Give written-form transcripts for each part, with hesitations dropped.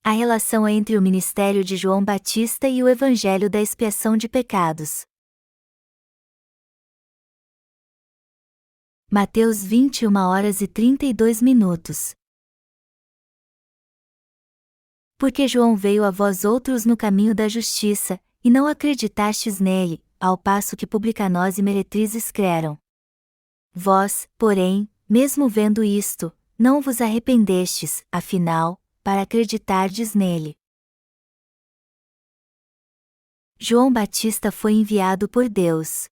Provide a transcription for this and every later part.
A relação entre o ministério de João Batista e o Evangelho da expiação de pecados. Mateus 21h32. Porque João veio a vós outros no caminho da justiça, e não acreditastes nele, ao passo que publicanos e meretrizes creram. Vós, porém, mesmo vendo isto, não vos arrependestes, afinal, para acreditardes nele. João Batista foi enviado por Deus.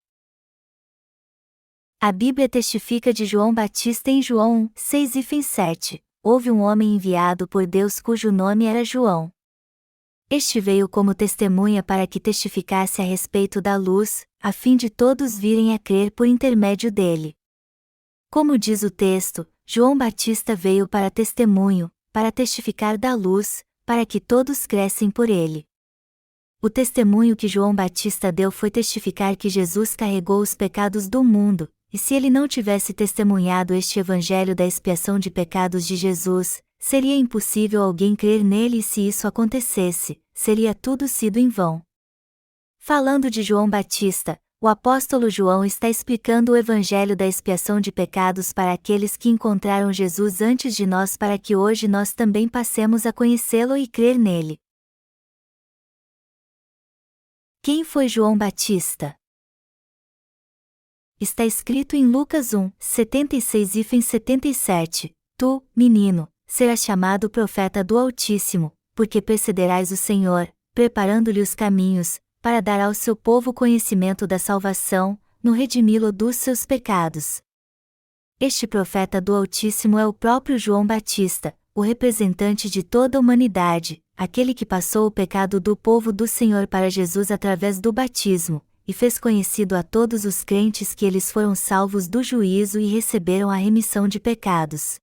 A Bíblia testifica de João Batista em João 6:7. Houve um homem enviado por Deus cujo nome era João. Este veio como testemunha para que testificasse a respeito da luz, a fim de todos virem a crer por intermédio dele. Como diz o texto, João Batista veio para testemunho, para testificar da luz, para que todos crescem por ele. O testemunho que João Batista deu foi testificar que Jesus carregou os pecados do mundo, e se ele não tivesse testemunhado este evangelho da expiação de pecados de Jesus, seria impossível alguém crer nele e se isso acontecesse, seria tudo sido em vão. Falando de João Batista, o apóstolo João está explicando o evangelho da expiação de pecados para aqueles que encontraram Jesus antes de nós para que hoje nós também passemos a conhecê-lo e crer nele. Quem foi João Batista? Está escrito em Lucas 1:76-77, Tu, menino, serás chamado profeta do Altíssimo, porque precederás o Senhor, preparando-lhe os caminhos, para dar ao seu povo conhecimento da salvação, no redimi-lo dos seus pecados. Este profeta do Altíssimo é o próprio João Batista, o representante de toda a humanidade, aquele que passou o pecado do povo do Senhor para Jesus através do batismo, e fez conhecido a todos os crentes que eles foram salvos do juízo e receberam a remissão de pecados.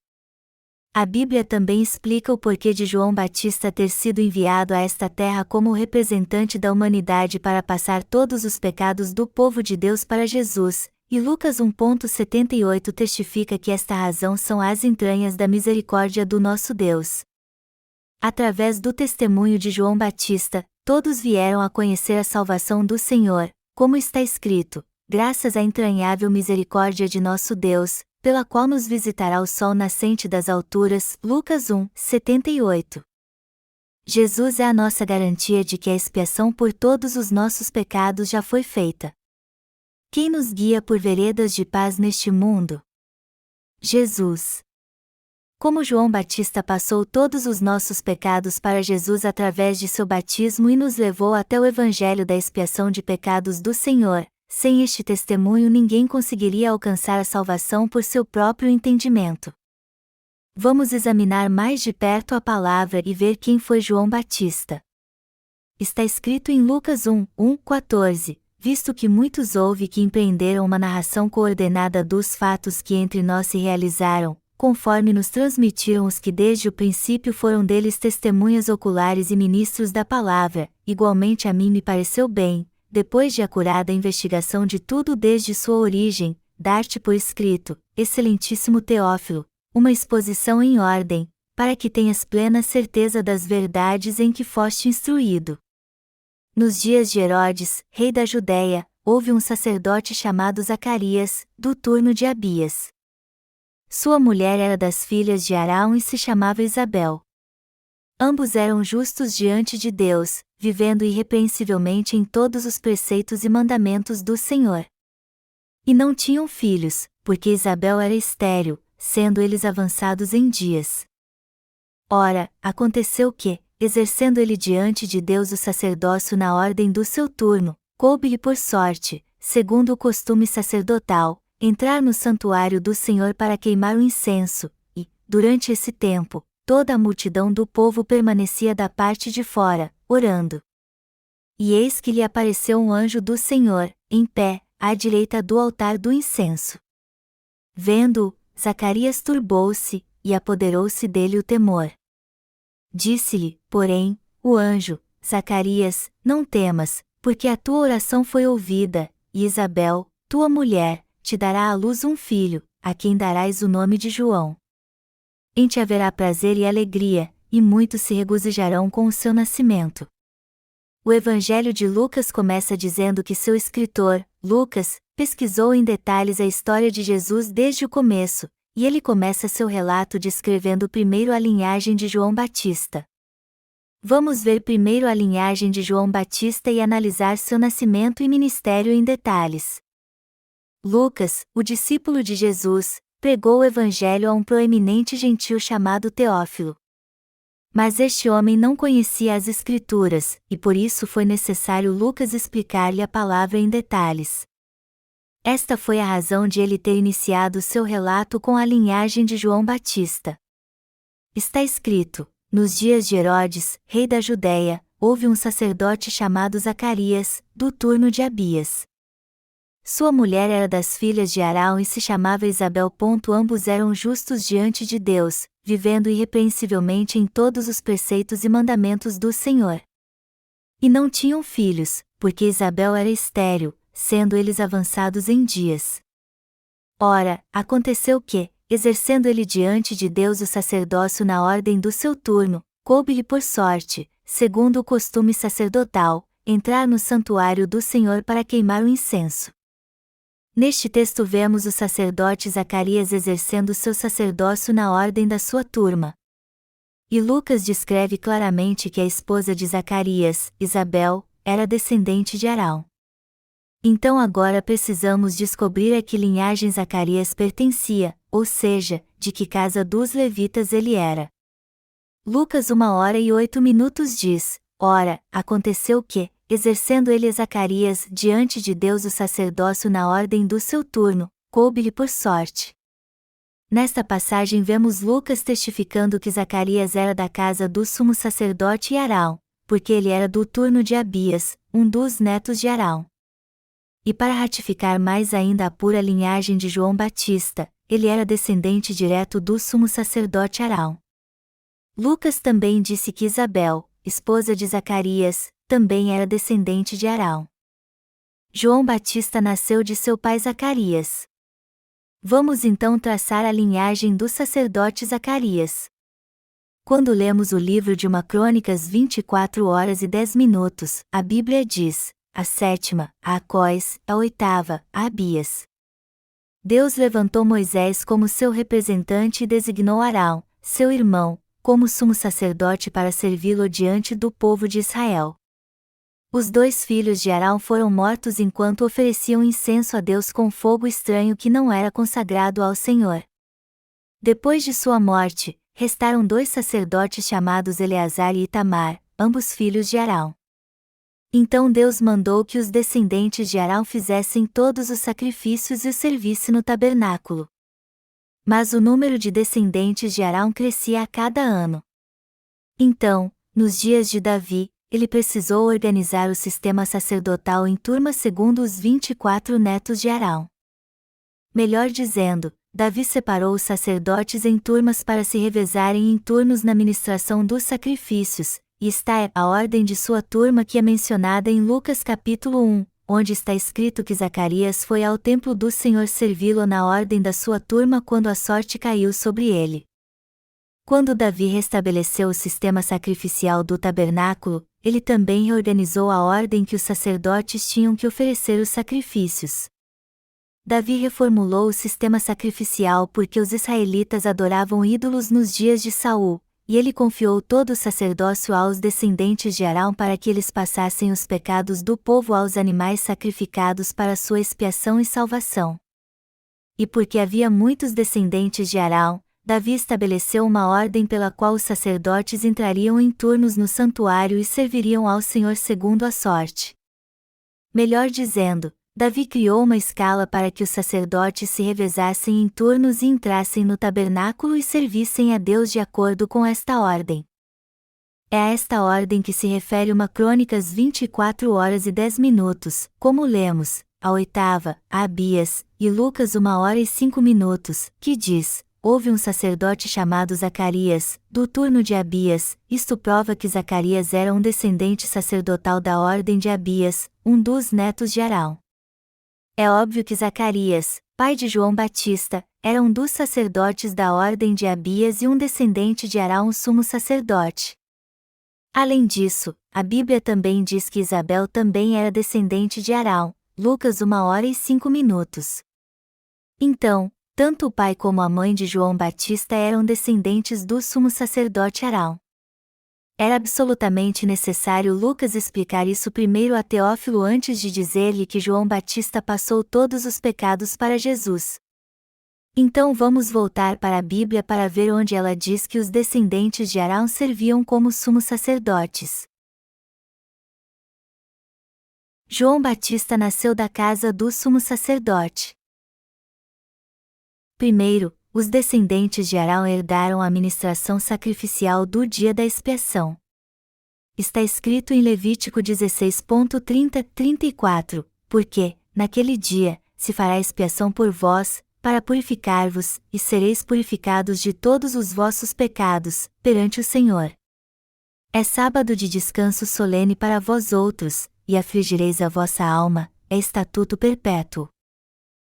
A Bíblia também explica o porquê de João Batista ter sido enviado a esta terra como o representante da humanidade para passar todos os pecados do povo de Deus para Jesus, e Lucas 1:78 testifica que esta razão são as entranhas da misericórdia do nosso Deus. Através do testemunho de João Batista, todos vieram a conhecer a salvação do Senhor, como está escrito, graças à entranhável misericórdia de nosso Deus, pela qual nos visitará o sol nascente das alturas. Lucas 1:78. Jesus é a nossa garantia de que a expiação por todos os nossos pecados já foi feita. Quem nos guia por veredas de paz neste mundo? Jesus. Como João Batista passou todos os nossos pecados para Jesus através de seu batismo e nos levou até o evangelho da expiação de pecados do Senhor, sem este testemunho ninguém conseguiria alcançar a salvação por seu próprio entendimento. Vamos examinar mais de perto a palavra e ver quem foi João Batista. Está escrito em Lucas 1:14, visto que muitos houve que empreenderam uma narração coordenada dos fatos que entre nós se realizaram, conforme nos transmitiram os que desde o princípio foram deles testemunhas oculares e ministros da palavra, igualmente a mim me pareceu bem, depois de acurada investigação de tudo desde sua origem, dar-te por escrito, excelentíssimo Teófilo, uma exposição em ordem, para que tenhas plena certeza das verdades em que foste instruído. Nos dias de Herodes, rei da Judéia, houve um sacerdote chamado Zacarias, do turno de Abias. Sua mulher era das filhas de Arão e se chamava Isabel. Ambos eram justos diante de Deus, vivendo irrepreensivelmente em todos os preceitos e mandamentos do Senhor. E não tinham filhos, porque Isabel era estéril, sendo eles avançados em dias. Ora, aconteceu que, exercendo ele diante de Deus o sacerdócio na ordem do seu turno, coube-lhe por sorte, segundo o costume sacerdotal, entrar no santuário do Senhor para queimar o incenso, e, durante esse tempo, toda a multidão do povo permanecia da parte de fora, orando. E eis que lhe apareceu um anjo do Senhor, em pé, à direita do altar do incenso. Vendo-o, Zacarias turbou-se, e apoderou-se dele o temor. Disse-lhe, porém, o anjo, Zacarias, não temas, porque a tua oração foi ouvida, e Isabel, tua mulher, te dará à luz um filho, a quem darás o nome de João. Em ti haverá prazer e alegria, e muitos se regozijarão com o seu nascimento. O Evangelho de Lucas começa dizendo que seu escritor, Lucas, pesquisou em detalhes a história de Jesus desde o começo, e ele começa seu relato descrevendo primeiro a linhagem de João Batista. Vamos ver primeiro a linhagem de João Batista e analisar seu nascimento e ministério em detalhes. Lucas, o discípulo de Jesus, pregou o Evangelho a um proeminente gentil chamado Teófilo. Mas este homem não conhecia as Escrituras, e por isso foi necessário Lucas explicar-lhe a palavra em detalhes. Esta foi a razão de ele ter iniciado seu relato com a linhagem de João Batista. Está escrito: nos dias de Herodes, rei da Judéia, houve um sacerdote chamado Zacarias, do turno de Abias. Sua mulher era das filhas de Arão e se chamava Isabel. Ambos eram justos diante de Deus, vivendo irrepreensivelmente em todos os preceitos e mandamentos do Senhor. E não tinham filhos, porque Isabel era estéril, sendo eles avançados em dias. Ora, aconteceu que, exercendo ele diante de Deus o sacerdócio na ordem do seu turno, coube-lhe por sorte, segundo o costume sacerdotal, entrar no santuário do Senhor para queimar o incenso. Neste texto vemos o sacerdote Zacarias exercendo seu sacerdócio na ordem da sua turma. E Lucas descreve claramente que a esposa de Zacarias, Isabel, era descendente de Arão. Então agora precisamos descobrir a que linhagem Zacarias pertencia, ou seja, de que casa dos levitas ele era. Lucas 1h08 diz: ora, aconteceu que, exercendo ele Zacarias diante de Deus o sacerdócio na ordem do seu turno, coube-lhe por sorte. Nesta passagem vemos Lucas testificando que Zacarias era da casa do sumo sacerdote Arão, porque ele era do turno de Abias, um dos netos de Arão. E para ratificar mais ainda a pura linhagem de João Batista, ele era descendente direto do sumo sacerdote Arão. Lucas também disse que Isabel, esposa de Zacarias, também era descendente de Arão. João Batista nasceu de seu pai Zacarias. Vamos então traçar a linhagem do sacerdote Zacarias. Quando lemos o livro de 1 Crônicas 24h10, a Bíblia diz: a sétima, a Acós, a oitava, a Abias. Deus levantou Moisés como seu representante e designou Arão, seu irmão, como sumo sacerdote para servi-lo diante do povo de Israel. Os dois filhos de Arão foram mortos enquanto ofereciam incenso a Deus com fogo estranho que não era consagrado ao Senhor. Depois de sua morte, restaram dois sacerdotes chamados Eleazar e Itamar, ambos filhos de Arão. Então Deus mandou que os descendentes de Arão fizessem todos os sacrifícios e o serviço no tabernáculo. Mas o número de descendentes de Arão crescia a cada ano. Então, nos dias de Davi, ele precisou organizar o sistema sacerdotal em turmas segundo os 24 netos de Arão. Melhor dizendo, Davi separou os sacerdotes em turmas para se revezarem em turnos na ministração dos sacrifícios, e está a ordem de sua turma que é mencionada em Lucas capítulo 1, onde está escrito que Zacarias foi ao templo do Senhor servi-lo na ordem da sua turma quando a sorte caiu sobre ele. Quando Davi restabeleceu o sistema sacrificial do tabernáculo, ele também reorganizou a ordem que os sacerdotes tinham que oferecer os sacrifícios. Davi reformulou o sistema sacrificial porque os israelitas adoravam ídolos nos dias de Saul, e ele confiou todo o sacerdócio aos descendentes de Arão para que eles passassem os pecados do povo aos animais sacrificados para sua expiação e salvação. E porque havia muitos descendentes de Arão, Davi estabeleceu uma ordem pela qual os sacerdotes entrariam em turnos no santuário e serviriam ao Senhor segundo a sorte. Melhor dizendo, Davi criou uma escala para que os sacerdotes se revezassem em turnos e entrassem no tabernáculo e servissem a Deus de acordo com esta ordem. É a esta ordem que se refere 1 Crônicas 24h10, como lemos, a oitava, a Abias, e Lucas 1h05, que diz: houve um sacerdote chamado Zacarias, do turno de Abias. Isto prova que Zacarias era um descendente sacerdotal da ordem de Abias, um dos netos de Arão. É óbvio que Zacarias, pai de João Batista, era um dos sacerdotes da ordem de Abias e um descendente de Arão, o sumo sacerdote. Além disso, a Bíblia também diz que Isabel também era descendente de Arão, Lucas 1h05. Então, tanto o pai como a mãe de João Batista eram descendentes do sumo sacerdote Arão. Era absolutamente necessário Lucas explicar isso primeiro a Teófilo antes de dizer-lhe que João Batista passou todos os pecados para Jesus. Então vamos voltar para a Bíblia para ver onde ela diz que os descendentes de Arão serviam como sumos sacerdotes. João Batista nasceu da casa do sumo sacerdote. Primeiro, os descendentes de Arão herdaram a ministração sacrificial do dia da expiação. Está escrito em Levítico 16:30-34, porque, naquele dia, se fará expiação por vós, para purificar-vos, e sereis purificados de todos os vossos pecados, perante o Senhor. É sábado de descanso solene para vós outros, e afligireis a vossa alma, é estatuto perpétuo.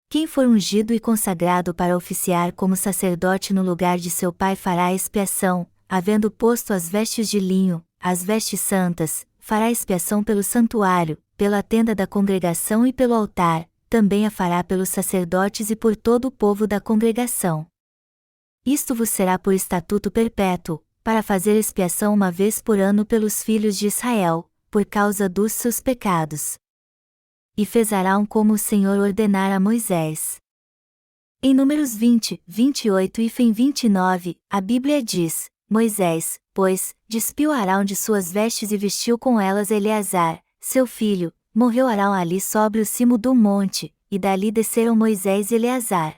Quem for ungido e consagrado para oficiar como sacerdote no lugar de seu pai fará a expiação, havendo posto as vestes de linho, as vestes santas, fará expiação pelo santuário, pela tenda da congregação e pelo altar, também a fará pelos sacerdotes e por todo o povo da congregação. Isto vos será por estatuto perpétuo, para fazer expiação uma vez por ano pelos filhos de Israel, por causa dos seus pecados. E fez Arão como o Senhor ordenara a Moisés. Em Números 20, 28 e 29, a Bíblia diz: Moisés, pois, despiu Arão de suas vestes e vestiu com elas Eleazar, seu filho. Morreu Arão ali sobre o cimo do monte, e dali desceram Moisés e Eleazar.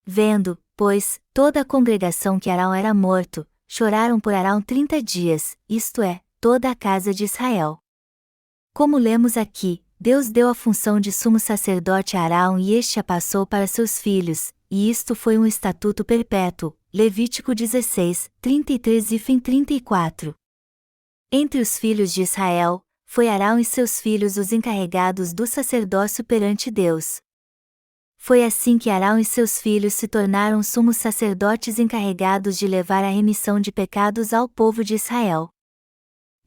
Vendo, pois, toda a congregação que Arão era morto, choraram por Arão 30 dias, isto é, toda a casa de Israel. Como lemos aqui, Deus deu a função de sumo sacerdote a Arão e este a passou para seus filhos, e isto foi um estatuto perpétuo, Levítico 16, 33 e 34. Entre os filhos de Israel, foi Arão e seus filhos os encarregados do sacerdócio perante Deus. Foi assim que Arão e seus filhos se tornaram sumos sacerdotes encarregados de levar a remissão de pecados ao povo de Israel.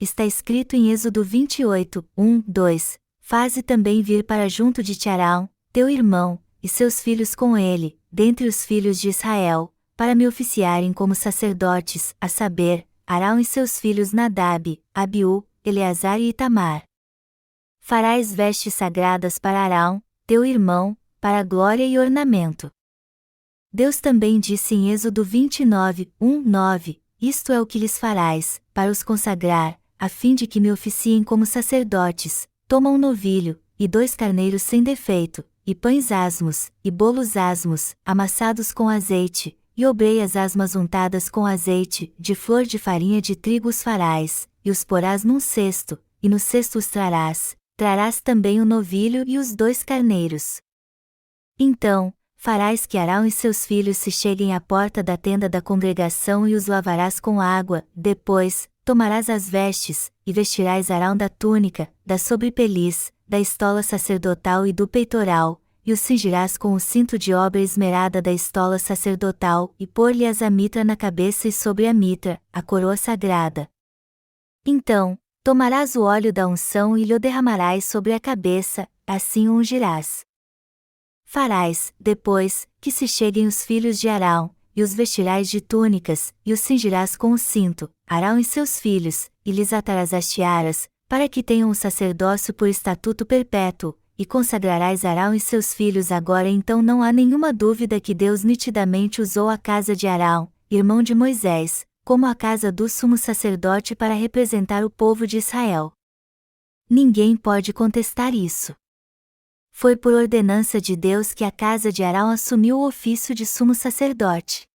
Está escrito em Êxodo 28, 2, Faze também vir para junto de ti Arão, teu irmão, e seus filhos com ele, dentre os filhos de Israel, para me oficiarem como sacerdotes, a saber, Arão e seus filhos Nadab, Abiú, Eleazar e Itamar. Farás vestes sagradas para Arão, teu irmão, para glória e ornamento. Deus também disse em Êxodo 29, 9, Isto é o que lhes farás, para os consagrar, a fim de que me oficiem como sacerdotes. Toma um novilho, e 2 carneiros sem defeito, e pães asmos, e bolos asmos, amassados com azeite, e obreias asmas untadas com azeite, de flor de farinha de trigo os farás, e os porás num cesto, e no cesto os trarás também o novilho e os 2 carneiros. Então, farás que Arão e seus filhos se cheguem à porta da tenda da congregação e os lavarás com água, depois, tomarás as vestes, e vestirás Arão da túnica, da sobrepeliz, da estola sacerdotal e do peitoral, e os cingirás com o cinto de obra esmerada da estola sacerdotal, e pôr-lhe-as a mitra na cabeça e sobre a mitra, a coroa sagrada. Então, tomarás o óleo da unção e lhe o derramarás sobre a cabeça, assim o ungirás. Farás, depois, que se cheguem os filhos de Arão, e os vestirás de túnicas, e os cingirás com o cinto, Arão e seus filhos, e lhes atarás as tiaras, para que tenham o sacerdócio por estatuto perpétuo, e consagrarás Arão e seus filhos agora. Então não há nenhuma dúvida que Deus nitidamente usou a casa de Arão, irmão de Moisés, como a casa do sumo sacerdote para representar o povo de Israel. Ninguém pode contestar isso. Foi por ordenança de Deus que a casa de Arão assumiu o ofício de sumo sacerdote.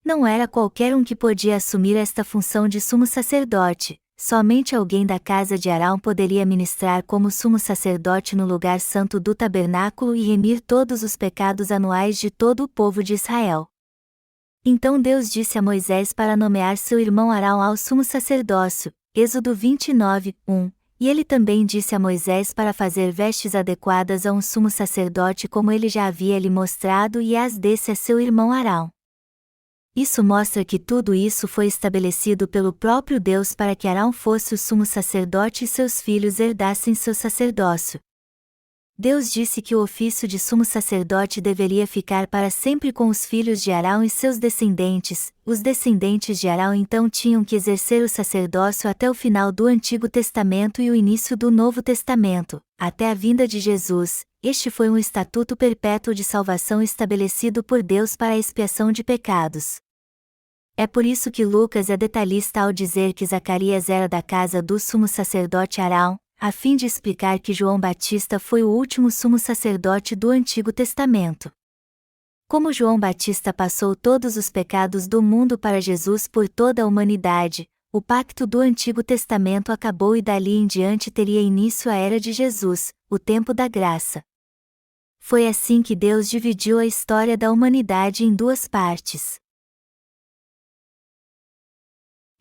Não era qualquer um que podia assumir esta função de sumo sacerdote, somente alguém da casa de Arão poderia ministrar como sumo sacerdote no lugar santo do tabernáculo e remir todos os pecados anuais de todo o povo de Israel. Então Deus disse a Moisés para nomear seu irmão Arão ao sumo sacerdócio, Êxodo 29, E ele também disse a Moisés para fazer vestes adequadas a um sumo sacerdote como ele já havia lhe mostrado e as desse a seu irmão Arão. Isso mostra que tudo isso foi estabelecido pelo próprio Deus para que Arão fosse o sumo sacerdote e seus filhos herdassem seu sacerdócio. Deus disse que o ofício de sumo sacerdote deveria ficar para sempre com os filhos de Arão e seus descendentes. Os descendentes de Arão então tinham que exercer o sacerdócio até o final do Antigo Testamento e o início do Novo Testamento, até a vinda de Jesus. Este foi um estatuto perpétuo de salvação estabelecido por Deus para a expiação de pecados. É por isso que Lucas é detalhista ao dizer que Zacarias era da casa do sumo sacerdote Arão, a fim de explicar que João Batista foi o último sumo sacerdote do Antigo Testamento. Como João Batista passou todos os pecados do mundo para Jesus por toda a humanidade, o pacto do Antigo Testamento acabou e dali em diante teria início a era de Jesus, o tempo da graça. Foi assim que Deus dividiu a história da humanidade em duas partes.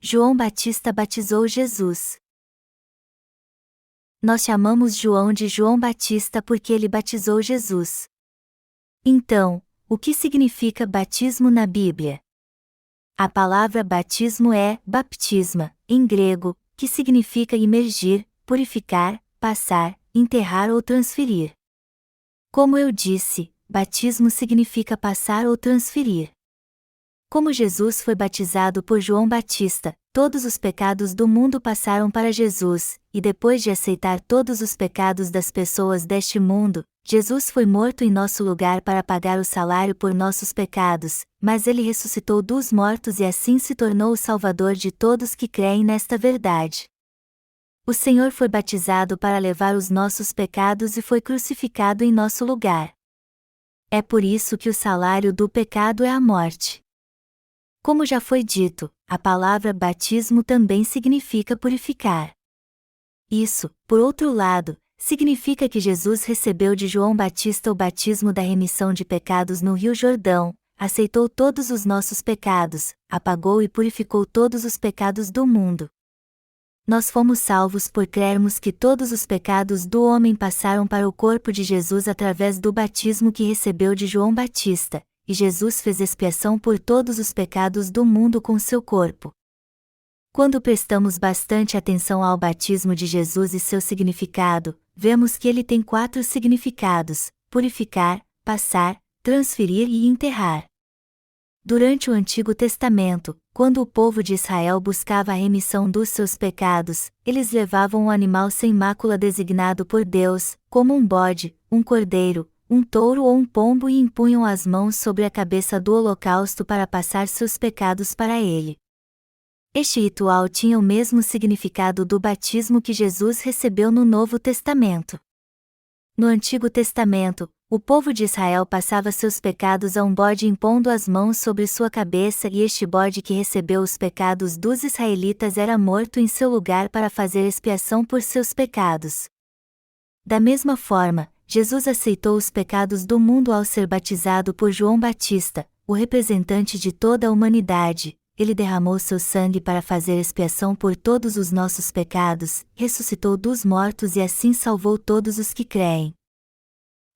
João Batista batizou Jesus. Nós chamamos João de João Batista porque ele batizou Jesus. Então, o que significa batismo na Bíblia? A palavra batismo é baptisma, em grego, que significa imergir, purificar, passar, enterrar ou transferir. Como eu disse, batismo significa passar ou transferir. Como Jesus foi batizado por João Batista, todos os pecados do mundo passaram para Jesus, e depois de aceitar todos os pecados das pessoas deste mundo, Jesus foi morto em nosso lugar para pagar o salário por nossos pecados, mas ele ressuscitou dos mortos e assim se tornou o Salvador de todos que creem nesta verdade. O Senhor foi batizado para levar os nossos pecados e foi crucificado em nosso lugar. É por isso que o salário do pecado é a morte. Como já foi dito, a palavra batismo também significa purificar. Isso, por outro lado, significa que Jesus recebeu de João Batista o batismo da remissão de pecados no Rio Jordão, aceitou todos os nossos pecados, apagou e purificou todos os pecados do mundo. Nós fomos salvos por crermos que todos os pecados do homem passaram para o corpo de Jesus através do batismo que recebeu de João Batista, e Jesus fez expiação por todos os pecados do mundo com seu corpo. Quando prestamos bastante atenção ao batismo de Jesus e seu significado, vemos que ele tem 4 significados: purificar, passar, transferir e enterrar. Durante o Antigo Testamento, quando o povo de Israel buscava a remissão dos seus pecados, eles levavam um animal sem mácula designado por Deus, como um bode, um cordeiro, um touro ou um pombo e impunham as mãos sobre a cabeça do holocausto para passar seus pecados para ele. Este ritual tinha o mesmo significado do batismo que Jesus recebeu no Novo Testamento. No Antigo Testamento, o povo de Israel passava seus pecados a um bode impondo as mãos sobre sua cabeça e este bode que recebeu os pecados dos israelitas era morto em seu lugar para fazer expiação por seus pecados. Da mesma forma, Jesus aceitou os pecados do mundo ao ser batizado por João Batista, o representante de toda a humanidade. Ele derramou seu sangue para fazer expiação por todos os nossos pecados, ressuscitou dos mortos e assim salvou todos os que creem.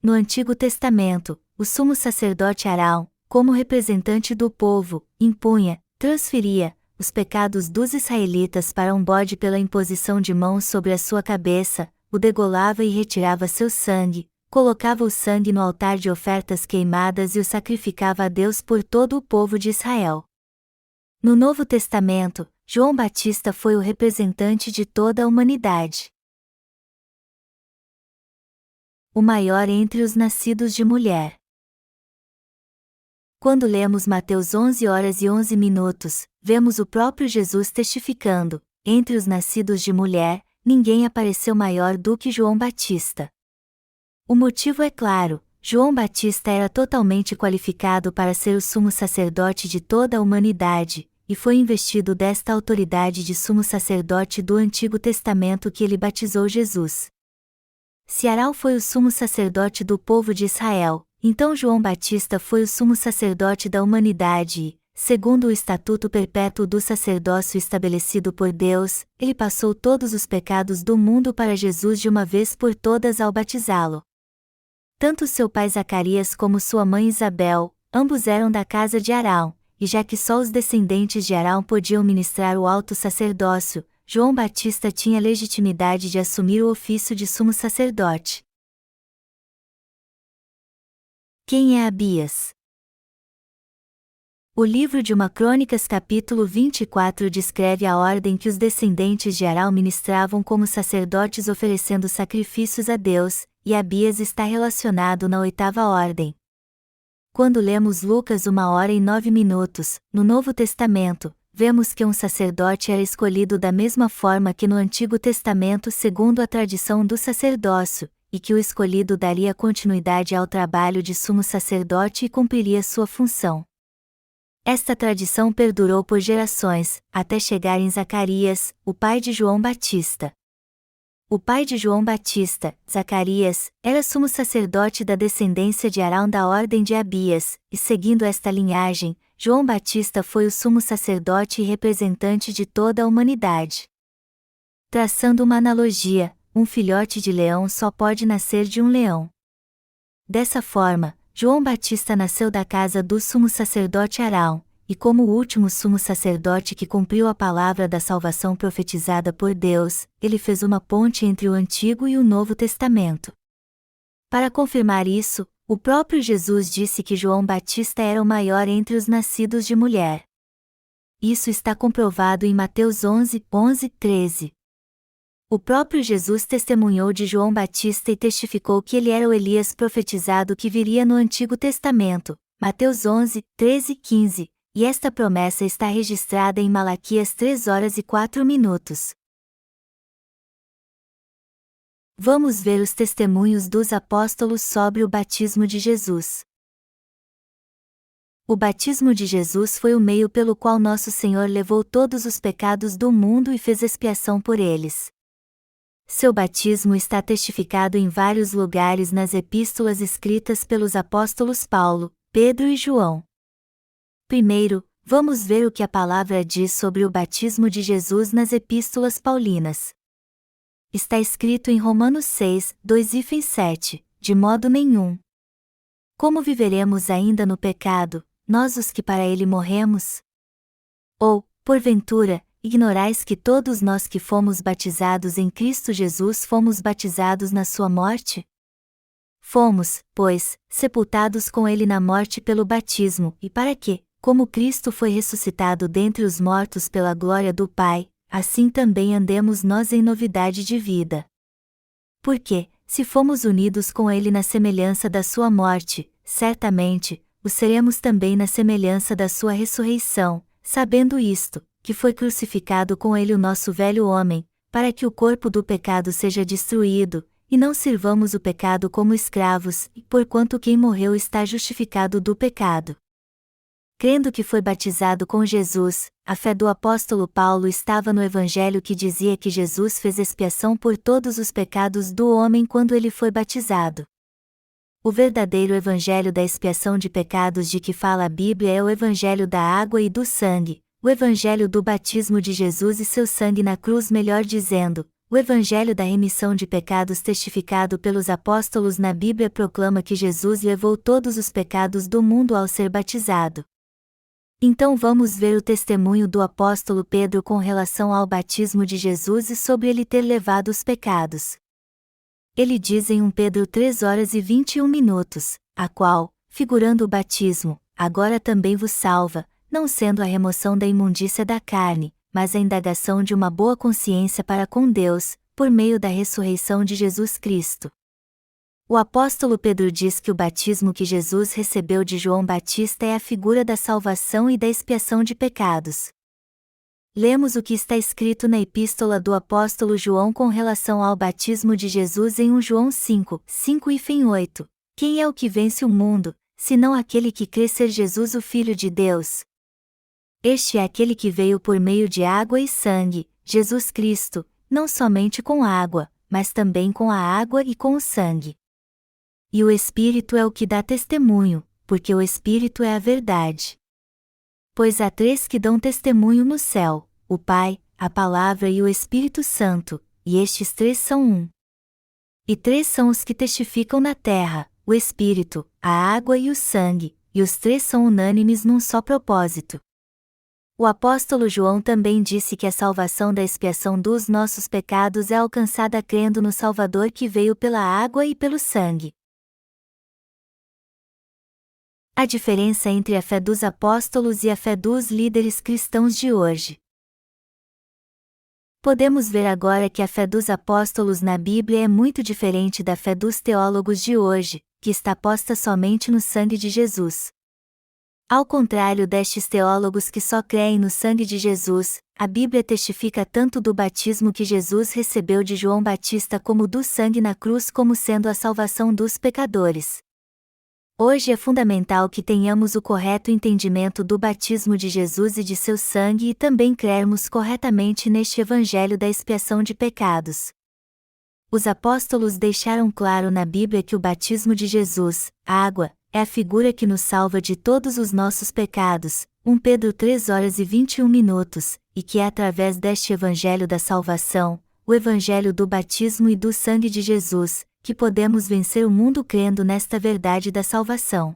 No Antigo Testamento, o sumo sacerdote Arão, como representante do povo, impunha, transferia, os pecados dos israelitas para um bode pela imposição de mãos sobre a sua cabeça, o degolava e retirava seu sangue, colocava o sangue no altar de ofertas queimadas e o sacrificava a Deus por todo o povo de Israel. No Novo Testamento, João Batista foi o representante de toda a humanidade. O maior entre os nascidos de mulher. Quando lemos Mateus 11h11, vemos o próprio Jesus testificando: entre os nascidos de mulher, ninguém apareceu maior do que João Batista. O motivo é claro: João Batista era totalmente qualificado para ser o sumo sacerdote de toda a humanidade, e foi investido desta autoridade de sumo sacerdote do Antigo Testamento que ele batizou Jesus. Se Arão foi o sumo sacerdote do povo de Israel, então João Batista foi o sumo sacerdote da humanidade e, segundo o estatuto perpétuo do sacerdócio estabelecido por Deus, ele passou todos os pecados do mundo para Jesus de uma vez por todas ao batizá-lo. Tanto seu pai Zacarias como sua mãe Isabel, ambos eram da casa de Arão, e já que só os descendentes de Arão podiam ministrar o alto sacerdócio, João Batista tinha legitimidade de assumir o ofício de sumo sacerdote. Quem é Abias? O livro de 1 Crônicas capítulo 24 descreve a ordem que os descendentes de Arão ministravam como sacerdotes oferecendo sacrifícios a Deus, e Abias está relacionado na 8ª ordem. Quando lemos Lucas 1h09, no Novo Testamento, vemos que um sacerdote era escolhido da mesma forma que no Antigo Testamento segundo a tradição do sacerdócio, e que o escolhido daria continuidade ao trabalho de sumo sacerdote e cumpriria sua função. Esta tradição perdurou por gerações, até chegar em Zacarias, o pai de João Batista. O pai de João Batista, Zacarias, era sumo sacerdote da descendência de Arão da ordem de Abias, e seguindo esta linhagem, João Batista foi o sumo sacerdote e representante de toda a humanidade. Traçando uma analogia, um filhote de leão só pode nascer de um leão. Dessa forma, João Batista nasceu da casa do sumo sacerdote Arão, e como o último sumo sacerdote que cumpriu a palavra da salvação profetizada por Deus, ele fez uma ponte entre o Antigo e o Novo Testamento. Para confirmar isso, o próprio Jesus disse que João Batista era o maior entre os nascidos de mulher. Isso está comprovado em Mateus 11:13. O próprio Jesus testemunhou de João Batista e testificou que ele era o Elias profetizado que viria no Antigo Testamento, Mateus 11:13-15, e esta promessa está registrada em Malaquias 3h04. Vamos ver os testemunhos dos apóstolos sobre o batismo de Jesus. O batismo de Jesus foi o meio pelo qual nosso Senhor levou todos os pecados do mundo e fez expiação por eles. Seu batismo está testificado em vários lugares nas epístolas escritas pelos apóstolos Paulo, Pedro e João. Primeiro, vamos ver o que a palavra diz sobre o batismo de Jesus nas epístolas paulinas. Está escrito em Romanos 6:2-7, de modo nenhum. Como viveremos ainda no pecado, nós os que para ele morremos? Ou, porventura, ignorais que todos nós que fomos batizados em Cristo Jesus fomos batizados na sua morte? Fomos, pois, sepultados com ele na morte pelo batismo, e para que, como Cristo foi ressuscitado dentre os mortos pela glória do Pai, assim também andemos nós em novidade de vida. Porque, se fomos unidos com ele na semelhança da sua morte, certamente, o seremos também na semelhança da sua ressurreição, sabendo isto, que foi crucificado com ele o nosso velho homem, para que o corpo do pecado seja destruído, e não sirvamos o pecado como escravos, porquanto quem morreu está justificado do pecado. Crendo que foi batizado com Jesus, a fé do apóstolo Paulo estava no evangelho que dizia que Jesus fez expiação por todos os pecados do homem quando ele foi batizado. O verdadeiro evangelho da expiação de pecados de que fala a Bíblia é o evangelho da água e do sangue, o evangelho do batismo de Jesus e seu sangue na cruz, melhor dizendo, o evangelho da remissão de pecados testificado pelos apóstolos na Bíblia proclama que Jesus levou todos os pecados do mundo ao ser batizado. Então vamos ver o testemunho do apóstolo Pedro com relação ao batismo de Jesus e sobre ele ter levado os pecados. Ele diz em 1 Pedro 3h21, a qual, figurando o batismo, agora também vos salva, não sendo a remoção da imundícia da carne, mas a indagação de uma boa consciência para com Deus, por meio da ressurreição de Jesus Cristo. O apóstolo Pedro diz que o batismo que Jesus recebeu de João Batista é a figura da salvação e da expiação de pecados. Lemos o que está escrito na epístola do apóstolo João com relação ao batismo de Jesus em 1 João 5:5-8. Quem é o que vence o mundo, senão aquele que crê ser Jesus o Filho de Deus? Este é aquele que veio por meio de água e sangue, Jesus Cristo, não somente com água, mas também com a água e com o sangue. E o Espírito é o que dá testemunho, porque o Espírito é a verdade. Pois há três que dão testemunho no céu: o Pai, a Palavra e o Espírito Santo, e estes três são um. E três são os que testificam na terra: o Espírito, a água e o sangue, e os três são unânimes num só propósito. O apóstolo João também disse que a salvação da expiação dos nossos pecados é alcançada crendo no Salvador que veio pela água e pelo sangue. A diferença entre a fé dos apóstolos e a fé dos líderes cristãos de hoje. Podemos ver agora que a fé dos apóstolos na Bíblia é muito diferente da fé dos teólogos de hoje, que está posta somente no sangue de Jesus. Ao contrário destes teólogos que só creem no sangue de Jesus, a Bíblia testifica tanto do batismo que Jesus recebeu de João Batista como do sangue na cruz como sendo a salvação dos pecadores. Hoje é fundamental que tenhamos o correto entendimento do batismo de Jesus e de seu sangue e também crermos corretamente neste evangelho da expiação de pecados. Os apóstolos deixaram claro na Bíblia que o batismo de Jesus, a água, é a figura que nos salva de todos os nossos pecados, 1 Pedro 3:21, e que é através deste evangelho da salvação, o evangelho do batismo e do sangue de Jesus, que podemos vencer o mundo crendo nesta verdade da salvação.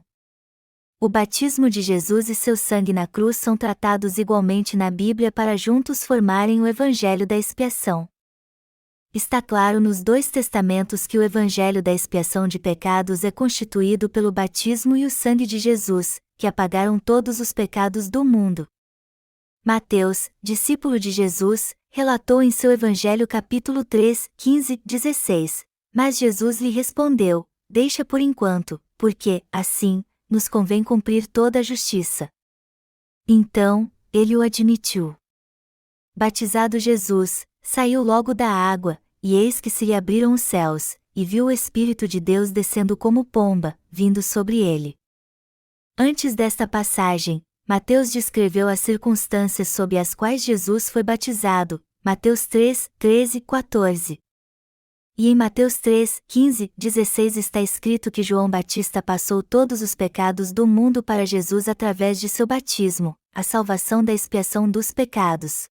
O batismo de Jesus e seu sangue na cruz são tratados igualmente na Bíblia para juntos formarem o evangelho da expiação. Está claro nos dois testamentos que o evangelho da expiação de pecados é constituído pelo batismo e o sangue de Jesus, que apagaram todos os pecados do mundo. Mateus, discípulo de Jesus, relatou em seu evangelho capítulo 3, 15, 16. Mas Jesus lhe respondeu: deixa por enquanto, porque, assim, nos convém cumprir toda a justiça. Então, ele o admitiu. Batizado Jesus, saiu logo da água, e eis que se lhe abriram os céus, e viu o Espírito de Deus descendo como pomba, vindo sobre ele. Antes desta passagem, Mateus descreveu as circunstâncias sob as quais Jesus foi batizado, Mateus 3, 13, 14. E em Mateus 3, 15, 16 está escrito que João Batista passou todos os pecados do mundo para Jesus através de seu batismo, a salvação da expiação dos pecados.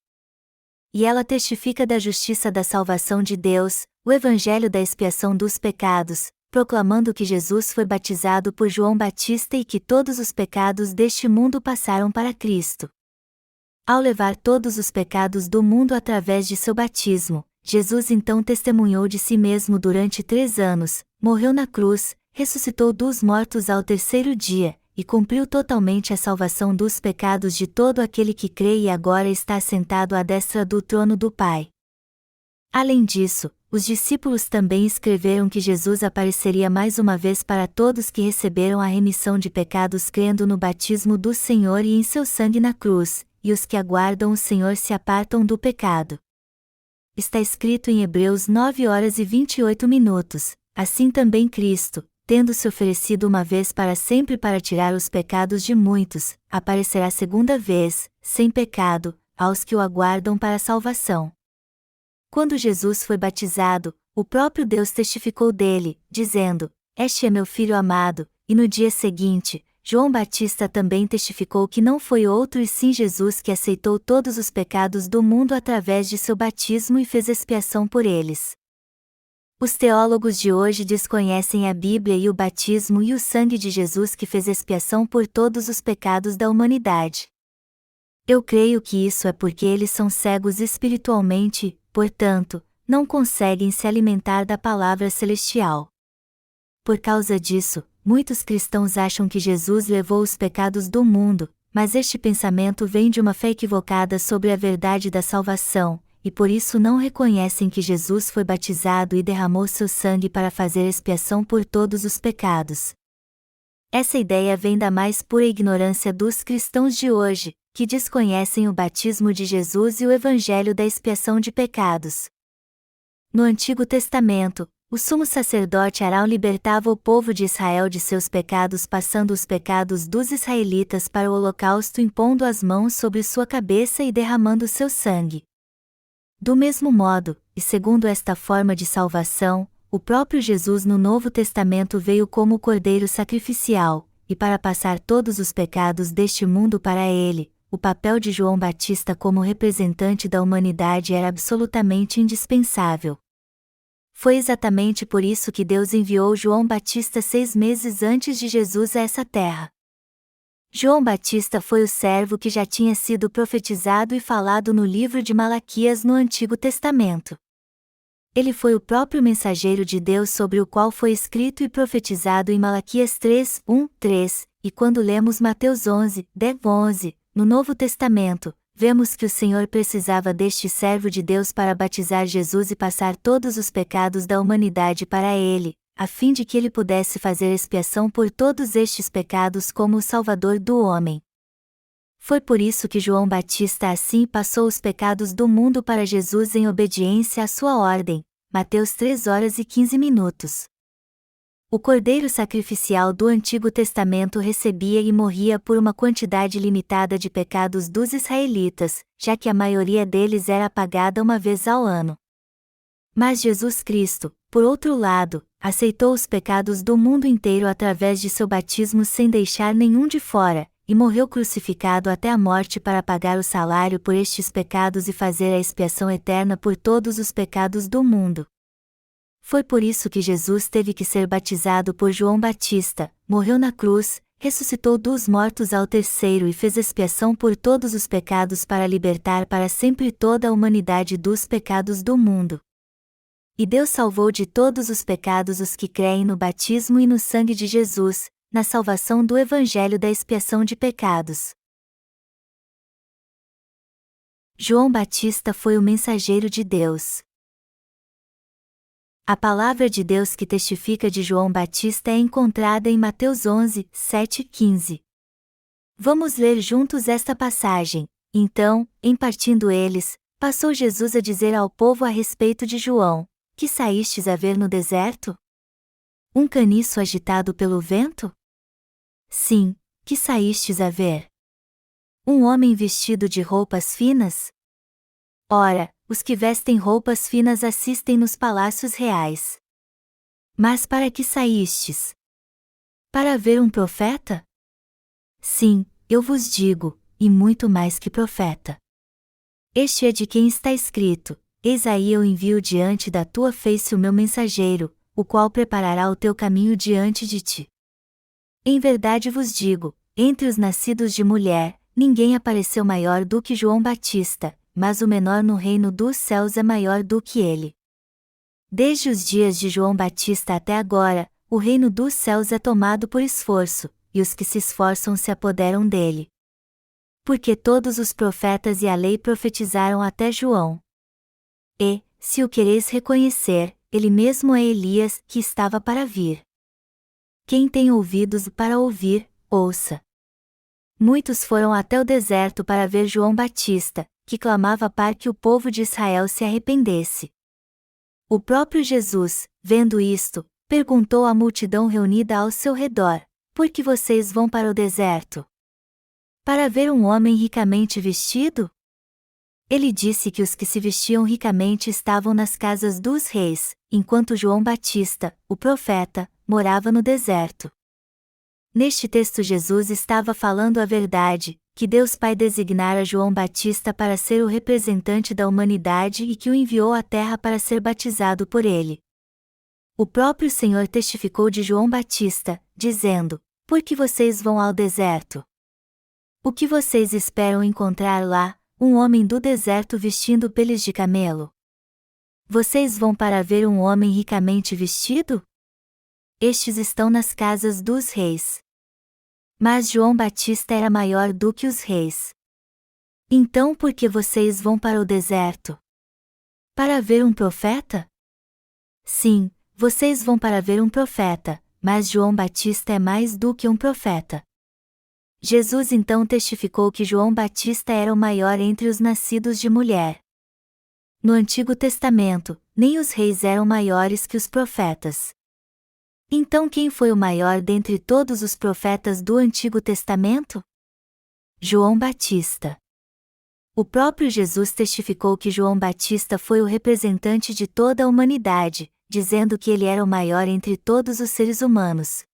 E ela testifica da justiça da salvação de Deus, o evangelho da expiação dos pecados, proclamando que Jesus foi batizado por João Batista e que todos os pecados deste mundo passaram para Cristo. Ao levar todos os pecados do mundo através de seu batismo, Jesus então testemunhou de si mesmo durante 3 anos, morreu na cruz, ressuscitou dos mortos ao 3º dia, e cumpriu totalmente a salvação dos pecados de todo aquele que crê e agora está sentado à destra do trono do Pai. Além disso, os discípulos também escreveram que Jesus apareceria mais uma vez para todos que receberam a remissão de pecados crendo no batismo do Senhor e em seu sangue na cruz, e os que aguardam o Senhor se apartam do pecado. Está escrito em Hebreus 9:28, assim também Cristo, tendo se oferecido uma vez para sempre para tirar os pecados de muitos, aparecerá segunda vez, sem pecado, aos que o aguardam para a salvação. Quando Jesus foi batizado, o próprio Deus testificou dele, dizendo: Este é meu filho amado, e no dia seguinte, João Batista também testificou que não foi outro e sim Jesus que aceitou todos os pecados do mundo através de seu batismo e fez expiação por eles. Os teólogos de hoje desconhecem a Bíblia e o batismo e o sangue de Jesus que fez expiação por todos os pecados da humanidade. Eu creio que isso é porque eles são cegos espiritualmente, portanto, não conseguem se alimentar da palavra celestial. Por causa disso, muitos cristãos acham que Jesus levou os pecados do mundo, mas este pensamento vem de uma fé equivocada sobre a verdade da salvação, e por isso não reconhecem que Jesus foi batizado e derramou seu sangue para fazer expiação por todos os pecados. Essa ideia vem da mais pura ignorância dos cristãos de hoje, que desconhecem o batismo de Jesus e o evangelho da expiação de pecados. No Antigo Testamento, o sumo sacerdote Arão libertava o povo de Israel de seus pecados passando os pecados dos israelitas para o holocausto impondo as mãos sobre sua cabeça e derramando seu sangue. Do mesmo modo, e segundo esta forma de salvação, o próprio Jesus no Novo Testamento veio como o Cordeiro sacrificial, e para passar todos os pecados deste mundo para ele, o papel de João Batista como representante da humanidade era absolutamente indispensável. Foi exatamente por isso que Deus enviou João Batista 6 meses antes de Jesus a essa terra. João Batista foi o servo que já tinha sido profetizado e falado no livro de Malaquias no Antigo Testamento. Ele foi o próprio mensageiro de Deus sobre o qual foi escrito e profetizado em Malaquias 3:1-3, e quando lemos Mateus 11:10-11, no Novo Testamento, vemos que o Senhor precisava deste servo de Deus para batizar Jesus e passar todos os pecados da humanidade para ele, a fim de que ele pudesse fazer expiação por todos estes pecados como o Salvador do homem. Foi por isso que João Batista assim passou os pecados do mundo para Jesus em obediência à sua ordem, Mateus 3:15. O cordeiro sacrificial do Antigo Testamento recebia e morria por uma quantidade limitada de pecados dos israelitas, já que a maioria deles era apagada uma vez ao ano. Mas Jesus Cristo, por outro lado, aceitou os pecados do mundo inteiro através de seu batismo sem deixar nenhum de fora, e morreu crucificado até a morte para pagar o salário por estes pecados e fazer a expiação eterna por todos os pecados do mundo. Foi por isso que Jesus teve que ser batizado por João Batista, morreu na cruz, ressuscitou dos mortos ao terceiro e fez expiação por todos os pecados para libertar para sempre toda a humanidade dos pecados do mundo. E Deus salvou de todos os pecados os que creem no batismo e no sangue de Jesus, na salvação do Evangelho da expiação de pecados. João Batista foi o mensageiro de Deus. A palavra de Deus que testifica de João Batista é encontrada em Mateus 11:7-15. Vamos ler juntos esta passagem. Então, em partindo eles, passou Jesus a dizer ao povo a respeito de João: que saístes a ver no deserto? Um caniço agitado pelo vento? Sim, que saístes a ver? Um homem vestido de roupas finas? Ora, os que vestem roupas finas assistem nos palácios reais. Mas para que saístes? Para ver um profeta? Sim, eu vos digo, e muito mais que profeta. Este é de quem está escrito: eis aí eu envio diante da tua face o meu mensageiro, o qual preparará o teu caminho diante de ti. Em verdade vos digo, entre os nascidos de mulher, ninguém apareceu maior do que João Batista, mas o menor no reino dos céus é maior do que ele. Desde os dias de João Batista até agora, o reino dos céus é tomado por esforço, e os que se esforçam se apoderam dele. Porque todos os profetas e a lei profetizaram até João. E, se o quereis reconhecer, ele mesmo é Elias, que estava para vir. Quem tem ouvidos para ouvir, ouça. Muitos foram até o deserto para ver João Batista, que clamava para que o povo de Israel se arrependesse. O próprio Jesus, vendo isto, perguntou à multidão reunida ao seu redor: por que vocês vão para o deserto? Para ver um homem ricamente vestido? Ele disse que os que se vestiam ricamente estavam nas casas dos reis, enquanto João Batista, o profeta, morava no deserto. Neste texto Jesus estava falando a verdade, que Deus Pai designara João Batista para ser o representante da humanidade e que o enviou à terra para ser batizado por ele. O próprio Senhor testificou de João Batista, dizendo: por que vocês vão ao deserto? O que vocês esperam encontrar lá, um homem do deserto vestindo peles de camelo? Vocês vão para ver um homem ricamente vestido? Estes estão nas casas dos reis. Mas João Batista era maior do que os reis. Então por que vocês vão para o deserto? Para ver um profeta? Sim, vocês vão para ver um profeta, mas João Batista é mais do que um profeta. Jesus então testificou que João Batista era o maior entre os nascidos de mulher. No Antigo Testamento, nem os reis eram maiores que os profetas. Então quem foi o maior dentre todos os profetas do Antigo Testamento? João Batista. O próprio Jesus testificou que João Batista foi o representante de toda a humanidade, dizendo que ele era o maior entre todos os seres humanos.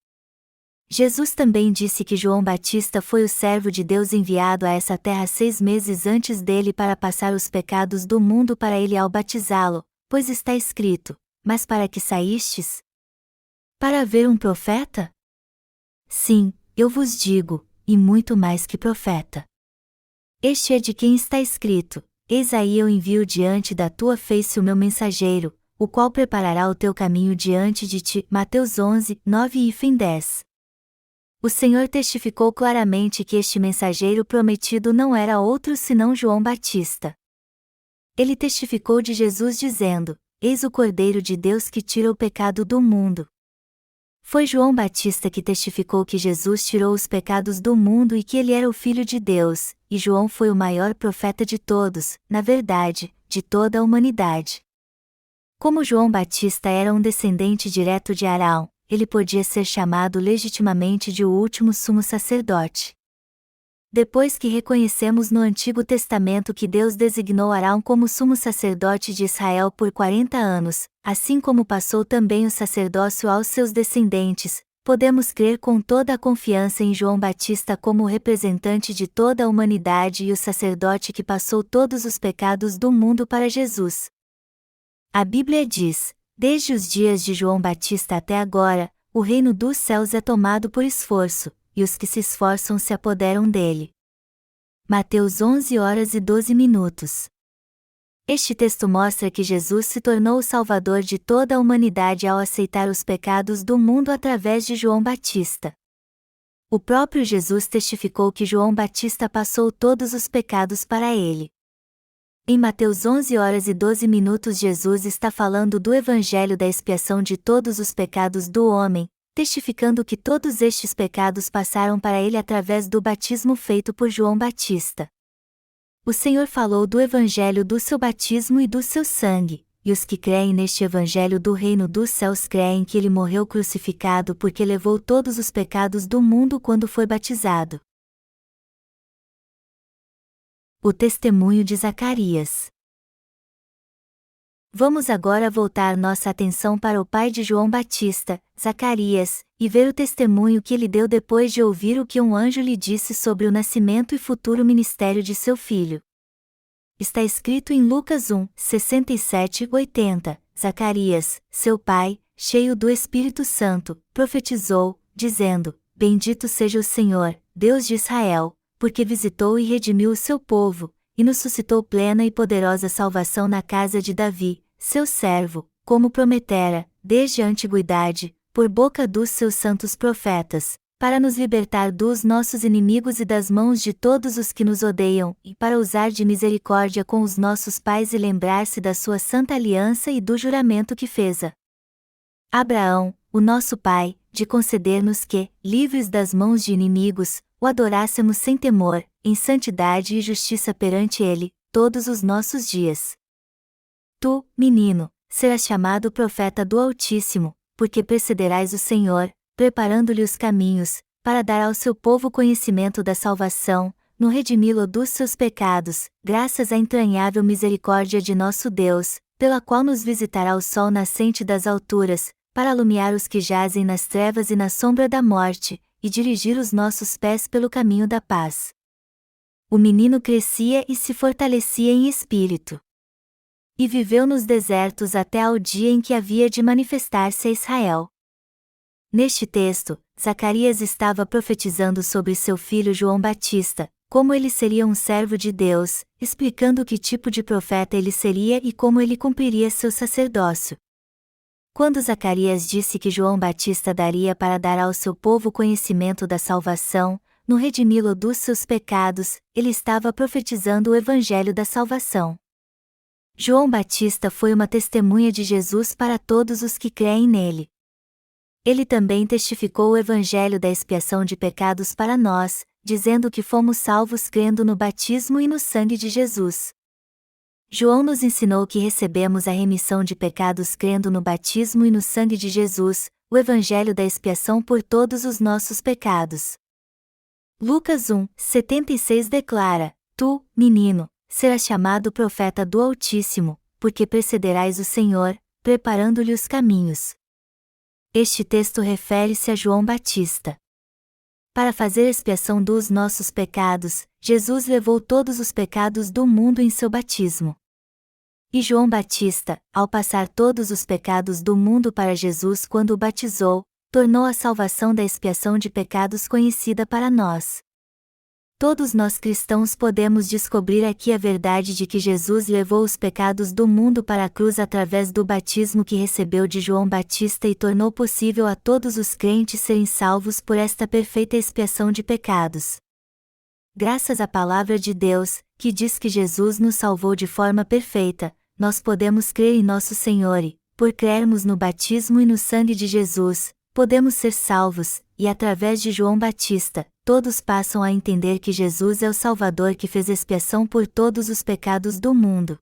Jesus também disse que João Batista foi o servo de Deus enviado a essa terra 6 meses antes dele para passar os pecados do mundo para ele ao batizá-lo, pois está escrito: mas para que saístes? Para ver um profeta? Sim, eu vos digo, e muito mais que profeta. Este é de quem está escrito: eis aí eu envio diante da tua face o meu mensageiro, o qual preparará o teu caminho diante de ti. Mateus 11, 9 e 10. O Senhor testificou claramente que este mensageiro prometido não era outro senão João Batista. Ele testificou de Jesus dizendo: eis o Cordeiro de Deus que tira o pecado do mundo. Foi João Batista que testificou que Jesus tirou os pecados do mundo e que ele era o Filho de Deus, e João foi o maior profeta de todos, na verdade, de toda a humanidade. Como João Batista era um descendente direto de Arão, ele podia ser chamado legitimamente de o último sumo sacerdote. Depois que reconhecemos no Antigo Testamento que Deus designou Arão como sumo sacerdote de Israel por 40 anos, assim como passou também o sacerdócio aos seus descendentes, podemos crer com toda a confiança em João Batista como o representante de toda a humanidade e o sacerdote que passou todos os pecados do mundo para Jesus. A Bíblia diz: desde os dias de João Batista até agora, o reino dos céus é tomado por esforço, e os que se esforçam se apoderam dele. Mateus 11h12. Este texto mostra que Jesus se tornou o Salvador de toda a humanidade ao aceitar os pecados do mundo através de João Batista. O próprio Jesus testificou que João Batista passou todos os pecados para ele. Em Mateus 11h12 Jesus está falando do Evangelho da expiação de todos os pecados do homem, testificando que todos estes pecados passaram para ele através do batismo feito por João Batista. O Senhor falou do Evangelho do seu batismo e do seu sangue, e os que creem neste Evangelho do reino dos céus creem que ele morreu crucificado porque levou todos os pecados do mundo quando foi batizado. O testemunho de Zacarias. Vamos agora voltar nossa atenção para o pai de João Batista, Zacarias, e ver o testemunho que ele deu depois de ouvir o que um anjo lhe disse sobre o nascimento e futuro ministério de seu filho. Está escrito em Lucas 1, 67-80, Zacarias, seu pai, cheio do Espírito Santo, profetizou, dizendo: bendito seja o Senhor, Deus de Israel, porque visitou e redimiu o seu povo, e nos suscitou plena e poderosa salvação na casa de Davi, seu servo, como prometera, desde a antiguidade, por boca dos seus santos profetas, para nos libertar dos nossos inimigos e das mãos de todos os que nos odeiam, e para usar de misericórdia com os nossos pais e lembrar-se da sua santa aliança e do juramento que fez a Abraão, o nosso pai, de conceder-nos que, livres das mãos de inimigos, o adorássemos sem temor, em santidade e justiça perante ele, todos os nossos dias. Tu, menino, serás chamado profeta do Altíssimo, porque precederás o Senhor, preparando-lhe os caminhos, para dar ao seu povo conhecimento da salvação, no redimi-lo dos seus pecados, graças à entranhável misericórdia de nosso Deus, pela qual nos visitará o sol nascente das alturas, para alumiar os que jazem nas trevas e na sombra da morte, e dirigir os nossos pés pelo caminho da paz. O menino crescia e se fortalecia em espírito. E viveu nos desertos até ao dia em que havia de manifestar-se a Israel. Neste texto, Zacarias estava profetizando sobre seu filho João Batista, como ele seria um servo de Deus, explicando que tipo de profeta ele seria e como ele cumpriria seu sacerdócio. Quando Zacarias disse que João Batista daria para dar ao seu povo conhecimento da salvação, no redimi-lo dos seus pecados, ele estava profetizando o evangelho da salvação. João Batista foi uma testemunha de Jesus para todos os que creem nele. Ele também testificou o evangelho da expiação de pecados para nós, dizendo que fomos salvos crendo no batismo e no sangue de Jesus. João nos ensinou que recebemos a remissão de pecados crendo no batismo e no sangue de Jesus, o evangelho da expiação por todos os nossos pecados. Lucas 1, 76 declara: Tu, menino, serás chamado profeta do Altíssimo, porque precederás o Senhor, preparando-lhe os caminhos. Este texto refere-se a João Batista. Para fazer expiação dos nossos pecados, Jesus levou todos os pecados do mundo em seu batismo. E João Batista, ao passar todos os pecados do mundo para Jesus quando o batizou, tornou a salvação da expiação de pecados conhecida para nós. Todos nós cristãos podemos descobrir aqui a verdade de que Jesus levou os pecados do mundo para a cruz através do batismo que recebeu de João Batista e tornou possível a todos os crentes serem salvos por esta perfeita expiação de pecados. Graças à palavra de Deus, que diz que Jesus nos salvou de forma perfeita, nós podemos crer em nosso Senhor e, por crermos no batismo e no sangue de Jesus, podemos ser salvos, e através de João Batista, todos passam a entender que Jesus é o Salvador que fez expiação por todos os pecados do mundo.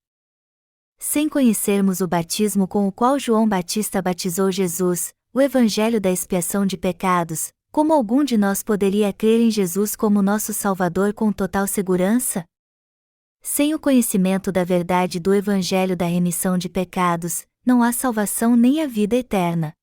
Sem conhecermos o batismo com o qual João Batista batizou Jesus, o Evangelho da expiação de pecados, como algum de nós poderia crer em Jesus como nosso Salvador com total segurança? Sem o conhecimento da verdade do Evangelho da remissão de pecados, não há salvação nem a vida eterna.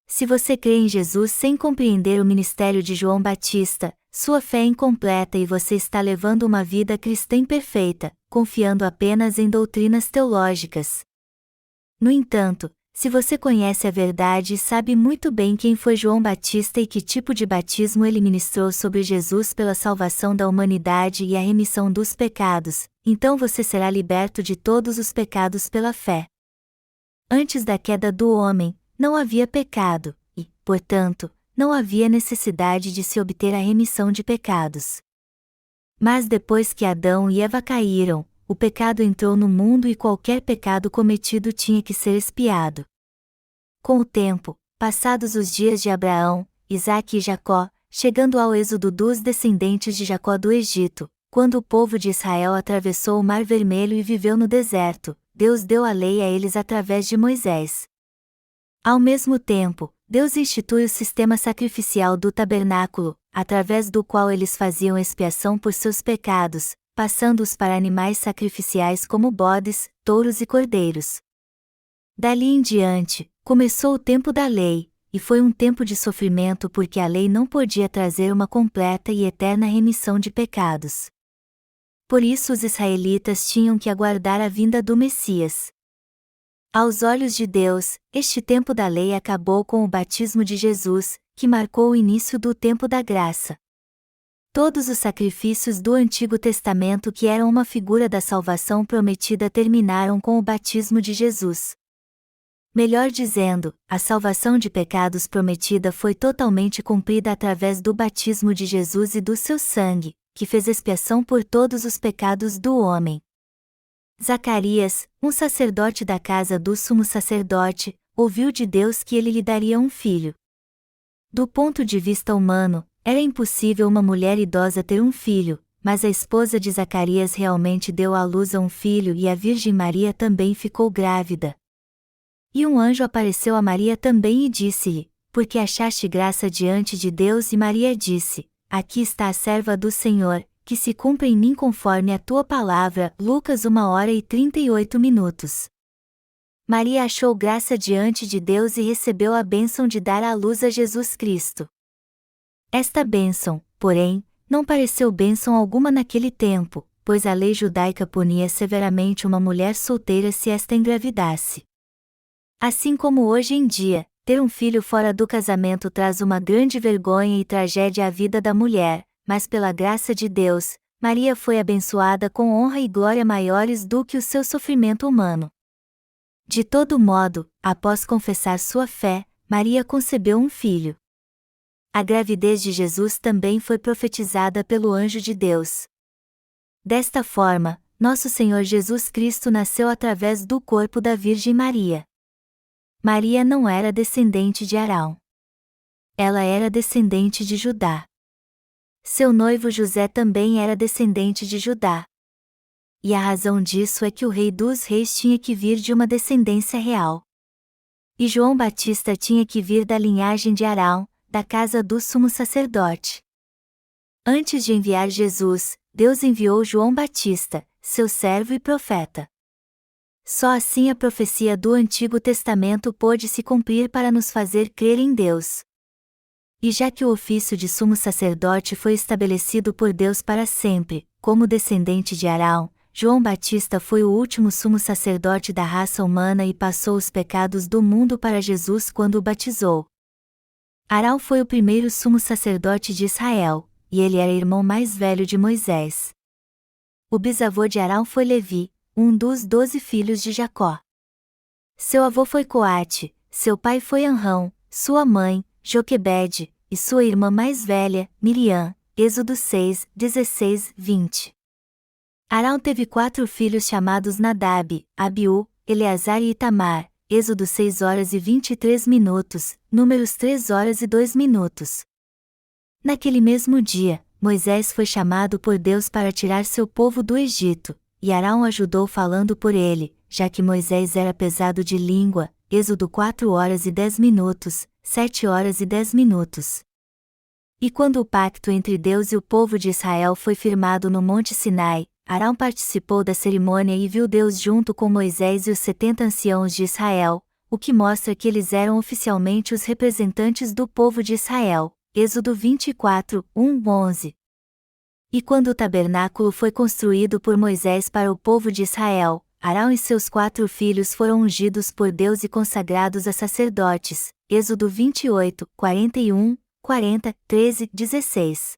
Se você crê em Jesus sem compreender o ministério de João Batista, sua fé é incompleta e você está levando uma vida cristã imperfeita, confiando apenas em doutrinas teológicas. No entanto, se você conhece a verdade e sabe muito bem quem foi João Batista e que tipo de batismo ele ministrou sobre Jesus pela salvação da humanidade e a remissão dos pecados, então você será liberto de todos os pecados pela fé. Antes da queda do homem, não havia pecado, e, portanto, não havia necessidade de se obter a remissão de pecados. Mas depois que Adão e Eva caíram, o pecado entrou no mundo e qualquer pecado cometido tinha que ser expiado. Com o tempo, passados os dias de Abraão, Isaque e Jacó, chegando ao êxodo dos descendentes de Jacó do Egito, quando o povo de Israel atravessou o Mar Vermelho e viveu no deserto, Deus deu a lei a eles através de Moisés. Ao mesmo tempo, Deus institui o sistema sacrificial do tabernáculo, através do qual eles faziam expiação por seus pecados, passando-os para animais sacrificiais como bodes, touros e cordeiros. Dali em diante, começou o tempo da lei, e foi um tempo de sofrimento porque a lei não podia trazer uma completa e eterna remissão de pecados. Por isso os israelitas tinham que aguardar a vinda do Messias. Aos olhos de Deus, este tempo da lei acabou com o batismo de Jesus, que marcou o início do tempo da graça. Todos os sacrifícios do Antigo Testamento que eram uma figura da salvação prometida terminaram com o batismo de Jesus. Melhor dizendo, a salvação de pecados prometida foi totalmente cumprida através do batismo de Jesus e do seu sangue, que fez expiação por todos os pecados do homem. Zacarias, um sacerdote da casa do sumo sacerdote, ouviu de Deus que ele lhe daria um filho. Do ponto de vista humano, era impossível uma mulher idosa ter um filho, mas a esposa de Zacarias realmente deu à luz a um filho e a Virgem Maria também ficou grávida. E um anjo apareceu a Maria também e disse-lhe: "Por que achaste graça diante de Deus?" E Maria disse: "Aqui está a serva do Senhor, que se cumpra em mim conforme a tua palavra." Lucas 1h38. Maria achou graça diante de Deus e recebeu a bênção de dar à luz a Jesus Cristo. Esta bênção, porém, não pareceu bênção alguma naquele tempo, pois a lei judaica punia severamente uma mulher solteira se esta engravidasse. Assim como hoje em dia, ter um filho fora do casamento traz uma grande vergonha e tragédia à vida da mulher, mas pela graça de Deus, Maria foi abençoada com honra e glória maiores do que o seu sofrimento humano. De todo modo, após confessar sua fé, Maria concebeu um filho. A gravidez de Jesus também foi profetizada pelo anjo de Deus. Desta forma, nosso Senhor Jesus Cristo nasceu através do corpo da Virgem Maria. Maria não era descendente de Arão. Ela era descendente de Judá. Seu noivo José também era descendente de Judá. E a razão disso é que o Rei dos Reis tinha que vir de uma descendência real. E João Batista tinha que vir da linhagem de Arão, da casa do sumo sacerdote. Antes de enviar Jesus, Deus enviou João Batista, seu servo e profeta. Só assim a profecia do Antigo Testamento pôde se cumprir para nos fazer crer em Deus. E já que o ofício de sumo sacerdote foi estabelecido por Deus para sempre, como descendente de Arão, João Batista foi o último sumo sacerdote da raça humana e passou os pecados do mundo para Jesus quando o batizou. Arão foi o primeiro sumo sacerdote de Israel, e ele era irmão mais velho de Moisés. O bisavô de Arão foi Levi, um dos 12 filhos de Jacó. Seu avô foi Coate, seu pai foi Amrão, sua mãe, Joquebede, e sua irmã mais velha, Miriam. Êxodo 6, 16, 20. Arão teve 4 filhos chamados Nadab, Abiú, Eleazar e Itamar. Êxodo 6 horas e 23 minutos, Números 3 horas e 2 minutos. Naquele mesmo dia, Moisés foi chamado por Deus para tirar seu povo do Egito, e Arão ajudou falando por ele, já que Moisés era pesado de língua. Êxodo 4 horas e 10 minutos, 7 horas e 10 minutos. E quando o pacto entre Deus e o povo de Israel foi firmado no Monte Sinai, Arão participou da cerimônia e viu Deus junto com Moisés e os 70 anciãos de Israel, o que mostra que eles eram oficialmente os representantes do povo de Israel. Êxodo 24, 1, 11. E quando o tabernáculo foi construído por Moisés para o povo de Israel, Arão e seus 4 filhos foram ungidos por Deus e consagrados a sacerdotes. Êxodo 28, 41, 40, 13, 16.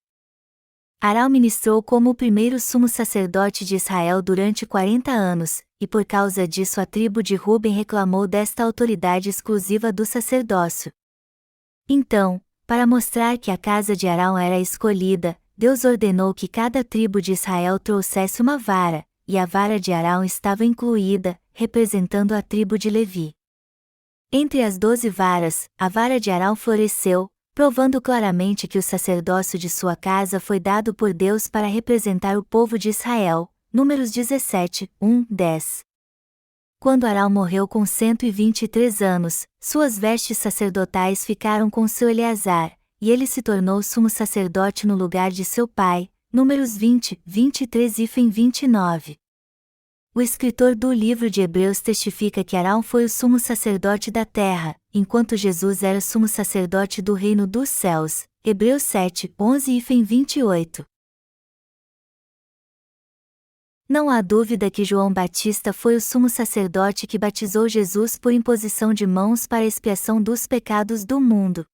Arão ministrou como o primeiro sumo sacerdote de Israel durante 40 anos, e por causa disso a tribo de Ruben reclamou desta autoridade exclusiva do sacerdócio. Então, para mostrar que a casa de Arão era escolhida, Deus ordenou que cada tribo de Israel trouxesse uma vara, e a vara de Arão estava incluída, representando a tribo de Levi. Entre as 12 varas, a vara de Arão floresceu, provando claramente que o sacerdócio de sua casa foi dado por Deus para representar o povo de Israel. Números 17, 1, 10. Quando Arão morreu com 123 anos, suas vestes sacerdotais ficaram com seu Eleazar, e ele se tornou sumo sacerdote no lugar de seu pai. Números 20, 23 e 29. O escritor do livro de Hebreus testifica que Arão foi o sumo sacerdote da terra, enquanto Jesus era sumo sacerdote do reino dos céus. Hebreus 7, 11 e 28. Não há dúvida que João Batista foi o sumo sacerdote que batizou Jesus por imposição de mãos para a expiação dos pecados do mundo.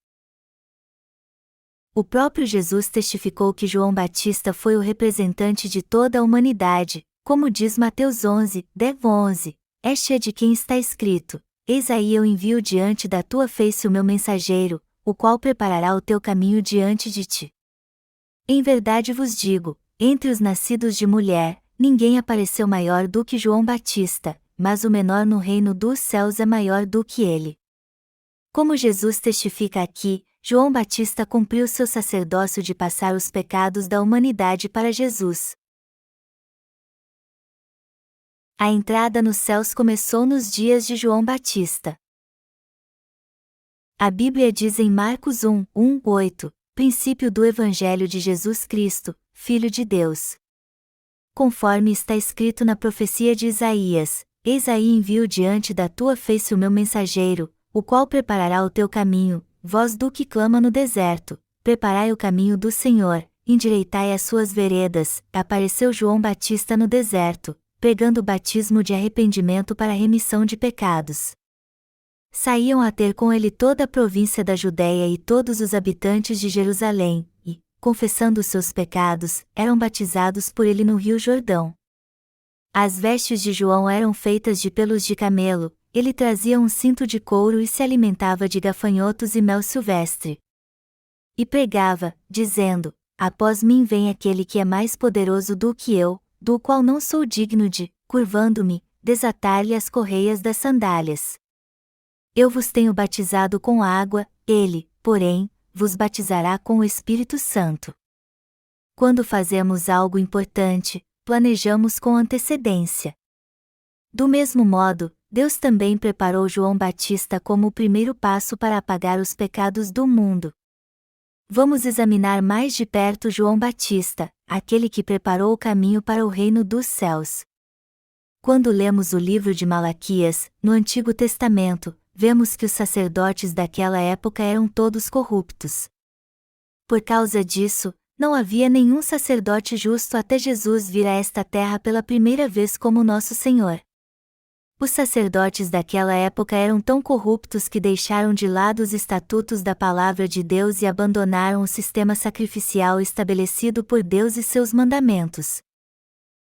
O próprio Jesus testificou que João Batista foi o representante de toda a humanidade, como diz Mateus 11, 10, 11. Este é de quem está escrito: Eis aí eu envio diante da tua face o meu mensageiro, o qual preparará o teu caminho diante de ti. Em verdade vos digo, entre os nascidos de mulher, ninguém apareceu maior do que João Batista, mas o menor no reino dos céus é maior do que ele. Como Jesus testifica aqui, João Batista cumpriu seu sacerdócio de passar os pecados da humanidade para Jesus. A entrada nos céus começou nos dias de João Batista. A Bíblia diz em Marcos 1, 1, 8, princípio do Evangelho de Jesus Cristo, Filho de Deus. Conforme está escrito na profecia de Isaías: Eis aí envio diante da tua face o meu mensageiro, o qual preparará o teu caminho. Voz do que clama no deserto: preparai o caminho do Senhor, endireitai as suas veredas. Apareceu João Batista no deserto, pregando o batismo de arrependimento para a remissão de pecados. Saíam a ter com ele toda a província da Judéia e todos os habitantes de Jerusalém, e, confessando os seus pecados, eram batizados por ele no rio Jordão. As vestes de João eram feitas de pelos de camelo, ele trazia um cinto de couro e se alimentava de gafanhotos e mel silvestre. E pregava, dizendo: Após mim vem aquele que é mais poderoso do que eu, do qual não sou digno de, curvando-me, desatar-lhe as correias das sandálias. Eu vos tenho batizado com água, ele, porém, vos batizará com o Espírito Santo. Quando fazemos algo importante, planejamos com antecedência. Do mesmo modo, Deus também preparou João Batista como o primeiro passo para apagar os pecados do mundo. Vamos examinar mais de perto João Batista, aquele que preparou o caminho para o reino dos céus. Quando lemos o livro de Malaquias, no Antigo Testamento, vemos que os sacerdotes daquela época eram todos corruptos. Por causa disso, não havia nenhum sacerdote justo até Jesus vir a esta terra pela primeira vez como nosso Senhor. Os sacerdotes daquela época eram tão corruptos que deixaram de lado os estatutos da palavra de Deus e abandonaram o sistema sacrificial estabelecido por Deus e seus mandamentos.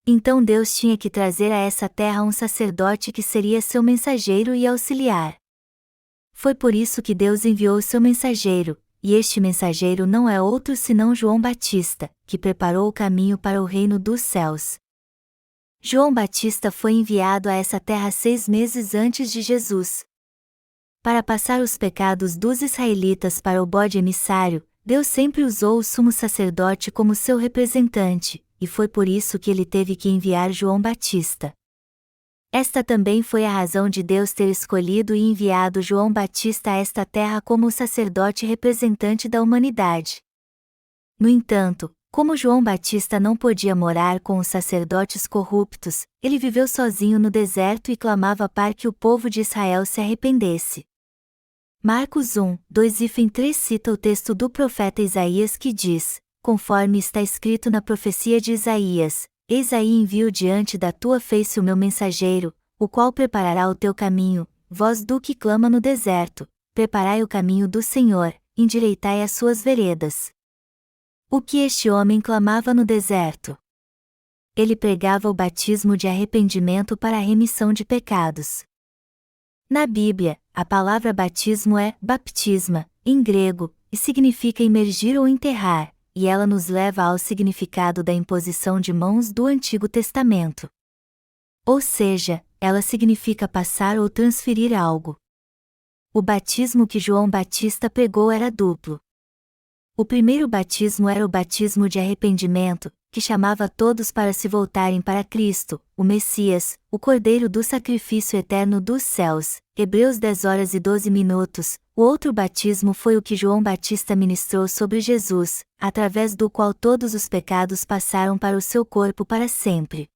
Então Deus tinha que trazer a essa terra um sacerdote que seria seu mensageiro e auxiliar. Foi por isso que Deus enviou seu mensageiro, e este mensageiro não é outro senão João Batista, que preparou o caminho para o reino dos céus. João Batista foi enviado a essa terra 6 meses antes de Jesus. Para passar os pecados dos israelitas para o bode emissário, Deus sempre usou o sumo sacerdote como seu representante, e foi por isso que ele teve que enviar João Batista. Esta também foi a razão de Deus ter escolhido e enviado João Batista a esta terra como o sacerdote representante da humanidade. No entanto, como João Batista não podia morar com os sacerdotes corruptos, ele viveu sozinho no deserto e clamava para que o povo de Israel se arrependesse. Marcos 1, 2-3 cita o texto do profeta Isaías que diz, conforme está escrito na profecia de Isaías, eis aí envio diante da tua face o meu mensageiro, o qual preparará o teu caminho, vós do que clama no deserto, preparai o caminho do Senhor, endireitai as suas veredas. O que este homem clamava no deserto? Ele pregava o batismo de arrependimento para a remissão de pecados. Na Bíblia, a palavra batismo é baptisma, em grego, e significa imergir ou enterrar, e ela nos leva ao significado da imposição de mãos do Antigo Testamento. Ou seja, ela significa passar ou transferir algo. O batismo que João Batista pregou era duplo. O primeiro batismo era o batismo de arrependimento, que chamava todos para se voltarem para Cristo, o Messias, o Cordeiro do sacrifício eterno dos céus, Hebreus 10h12. O outro batismo foi o que João Batista ministrou sobre Jesus, através do qual todos os pecados passaram para o seu corpo para sempre.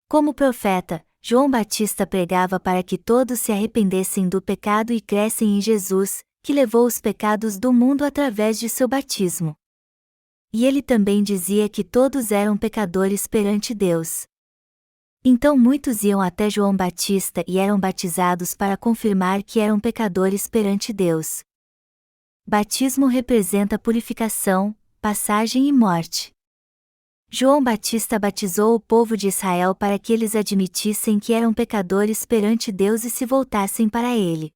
Como profeta, João Batista pregava para que todos se arrependessem do pecado e crescem em Jesus, que levou os pecados do mundo através de seu batismo. E ele também dizia que todos eram pecadores perante Deus. Então muitos iam até João Batista e eram batizados para confirmar que eram pecadores perante Deus. Batismo representa purificação, passagem e morte. João Batista batizou o povo de Israel para que eles admitissem que eram pecadores perante Deus e se voltassem para Ele.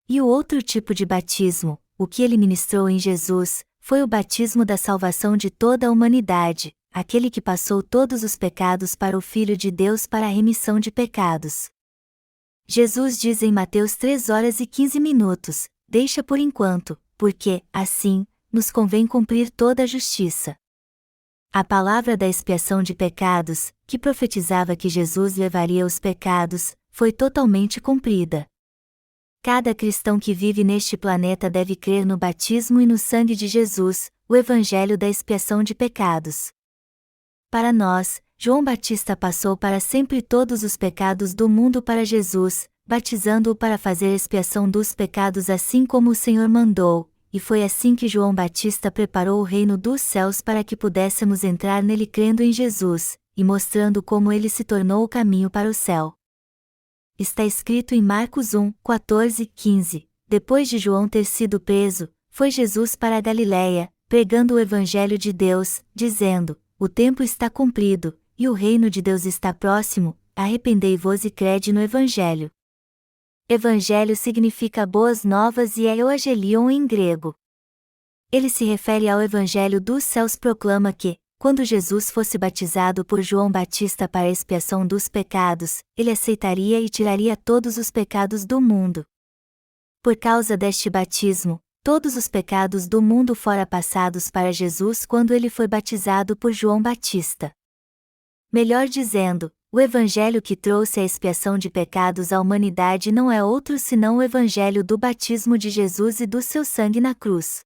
E o outro tipo de batismo, o que ele ministrou em Jesus, foi o batismo da salvação de toda a humanidade, aquele que passou todos os pecados para o Filho de Deus para a remissão de pecados. Jesus diz em Mateus 3h15, deixa por enquanto, porque, assim, nos convém cumprir toda a justiça. A palavra da expiação de pecados, que profetizava que Jesus levaria os pecados, foi totalmente cumprida. Cada cristão que vive neste planeta deve crer no batismo e no sangue de Jesus, o evangelho da expiação de pecados. Para nós, João Batista passou para sempre todos os pecados do mundo para Jesus, batizando-o para fazer expiação dos pecados assim como o Senhor mandou, e foi assim que João Batista preparou o reino dos céus para que pudéssemos entrar nele crendo em Jesus, e mostrando como ele se tornou o caminho para o céu. Está escrito em Marcos 1, 14-15, depois de João ter sido preso, foi Jesus para a Galiléia, pregando o Evangelho de Deus, dizendo, o tempo está cumprido, e o reino de Deus está próximo, arrependei-vos e crede no Evangelho. Evangelho significa boas novas e é euangelion em grego. Ele se refere ao Evangelho dos céus proclama que, quando Jesus fosse batizado por João Batista para a expiação dos pecados, ele aceitaria e tiraria todos os pecados do mundo. Por causa deste batismo, todos os pecados do mundo foram passados para Jesus quando ele foi batizado por João Batista. Melhor dizendo, o evangelho que trouxe a expiação de pecados à humanidade não é outro senão o evangelho do batismo de Jesus e do seu sangue na cruz.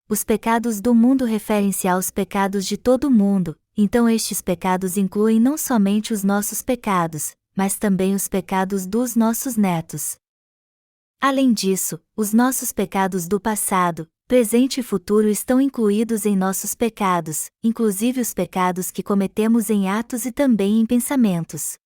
Os pecados do mundo referem-se aos pecados de todo o mundo, então estes pecados incluem não somente os nossos pecados, mas também os pecados dos nossos netos. Além disso, os nossos pecados do passado, presente e futuro estão incluídos em nossos pecados, inclusive os pecados que cometemos em atos e também em pensamentos.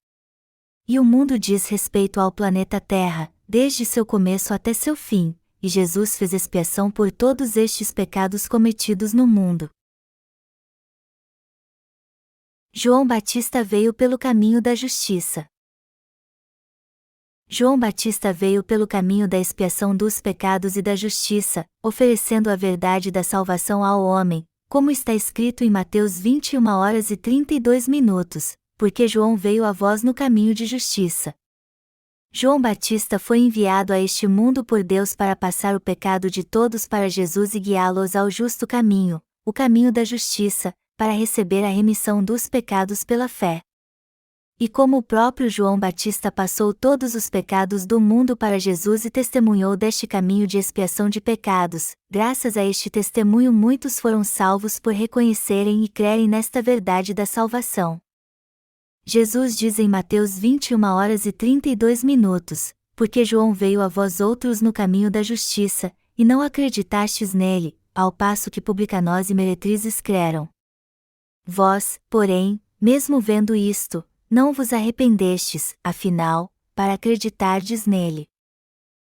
E o mundo diz respeito ao planeta Terra, desde seu começo até seu fim, e Jesus fez expiação por todos estes pecados cometidos no mundo. João Batista veio pelo caminho da justiça. João Batista veio pelo caminho da expiação dos pecados e da justiça, oferecendo a verdade da salvação ao homem, como está escrito em Mateus 21h32, porque João veio a vós no caminho de justiça. João Batista foi enviado a este mundo por Deus para passar o pecado de todos para Jesus e guiá-los ao justo caminho, o caminho da justiça, para receber a remissão dos pecados pela fé. E como o próprio João Batista passou todos os pecados do mundo para Jesus e testemunhou deste caminho de expiação de pecados, graças a este testemunho muitos foram salvos por reconhecerem e crerem nesta verdade da salvação. Jesus diz em Mateus 21h32, porque João veio a vós outros no caminho da justiça, e não acreditastes nele, ao passo que publicanos e meretrizes creram. Vós, porém, mesmo vendo isto, não vos arrependestes, afinal, para acreditardes nele.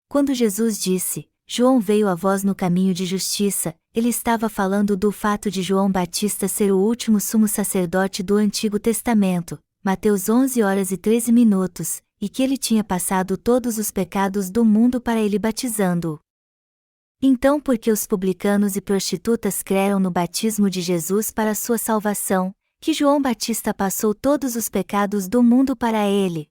Quando Jesus disse, João veio a vós no caminho de justiça, ele estava falando do fato de João Batista ser o último sumo sacerdote do Antigo Testamento, Mateus 11h13, e que ele tinha passado todos os pecados do mundo para ele batizando-o. Então porque os publicanos e prostitutas creram no batismo de Jesus para sua salvação, que João Batista passou todos os pecados do mundo para ele?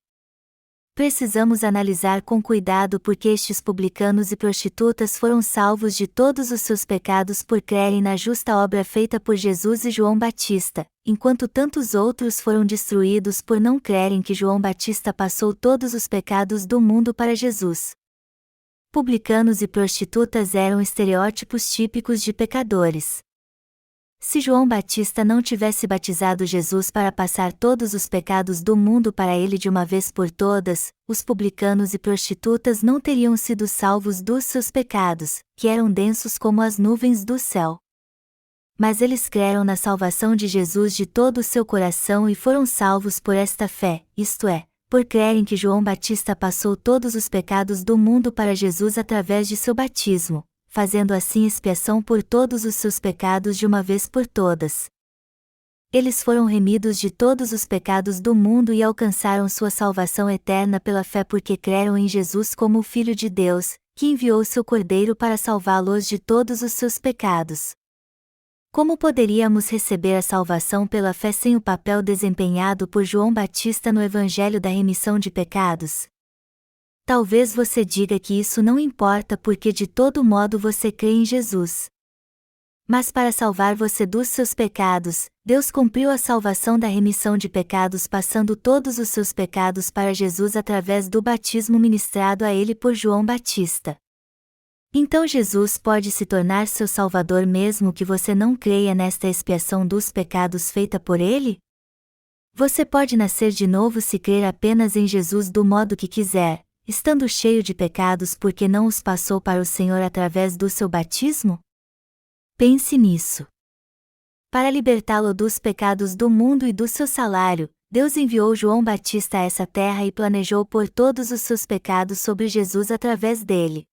Precisamos analisar com cuidado porque estes publicanos e prostitutas foram salvos de todos os seus pecados por crerem na justa obra feita por Jesus e João Batista, enquanto tantos outros foram destruídos por não crerem que João Batista passou todos os pecados do mundo para Jesus. Publicanos e prostitutas eram estereótipos típicos de pecadores. Se João Batista não tivesse batizado Jesus para passar todos os pecados do mundo para ele de uma vez por todas, os publicanos e prostitutas não teriam sido salvos dos seus pecados, que eram densos como as nuvens do céu. Mas eles creram na salvação de Jesus de todo o seu coração e foram salvos por esta fé, isto é, por crerem que João Batista passou todos os pecados do mundo para Jesus através de seu batismo, fazendo assim expiação por todos os seus pecados de uma vez por todas. Eles foram remidos de todos os pecados do mundo e alcançaram sua salvação eterna pela fé porque creram em Jesus como o Filho de Deus, que enviou seu Cordeiro para salvá-los de todos os seus pecados. Como poderíamos receber a salvação pela fé sem o papel desempenhado por João Batista no Evangelho da remissão de pecados? Talvez você diga que isso não importa porque de todo modo você crê em Jesus. Mas para salvar você dos seus pecados, Deus cumpriu a salvação da remissão de pecados passando todos os seus pecados para Jesus através do batismo ministrado a ele por João Batista. Então Jesus pode se tornar seu Salvador mesmo que você não creia nesta expiação dos pecados feita por ele? Você pode nascer de novo se crer apenas em Jesus do modo que quiser, estando cheio de pecados porque não os passou para o Senhor através do seu batismo? Pense nisso. Para libertá-lo dos pecados do mundo e do seu salário, Deus enviou João Batista a essa terra e planejou pôr todos os seus pecados sobre Jesus através dele.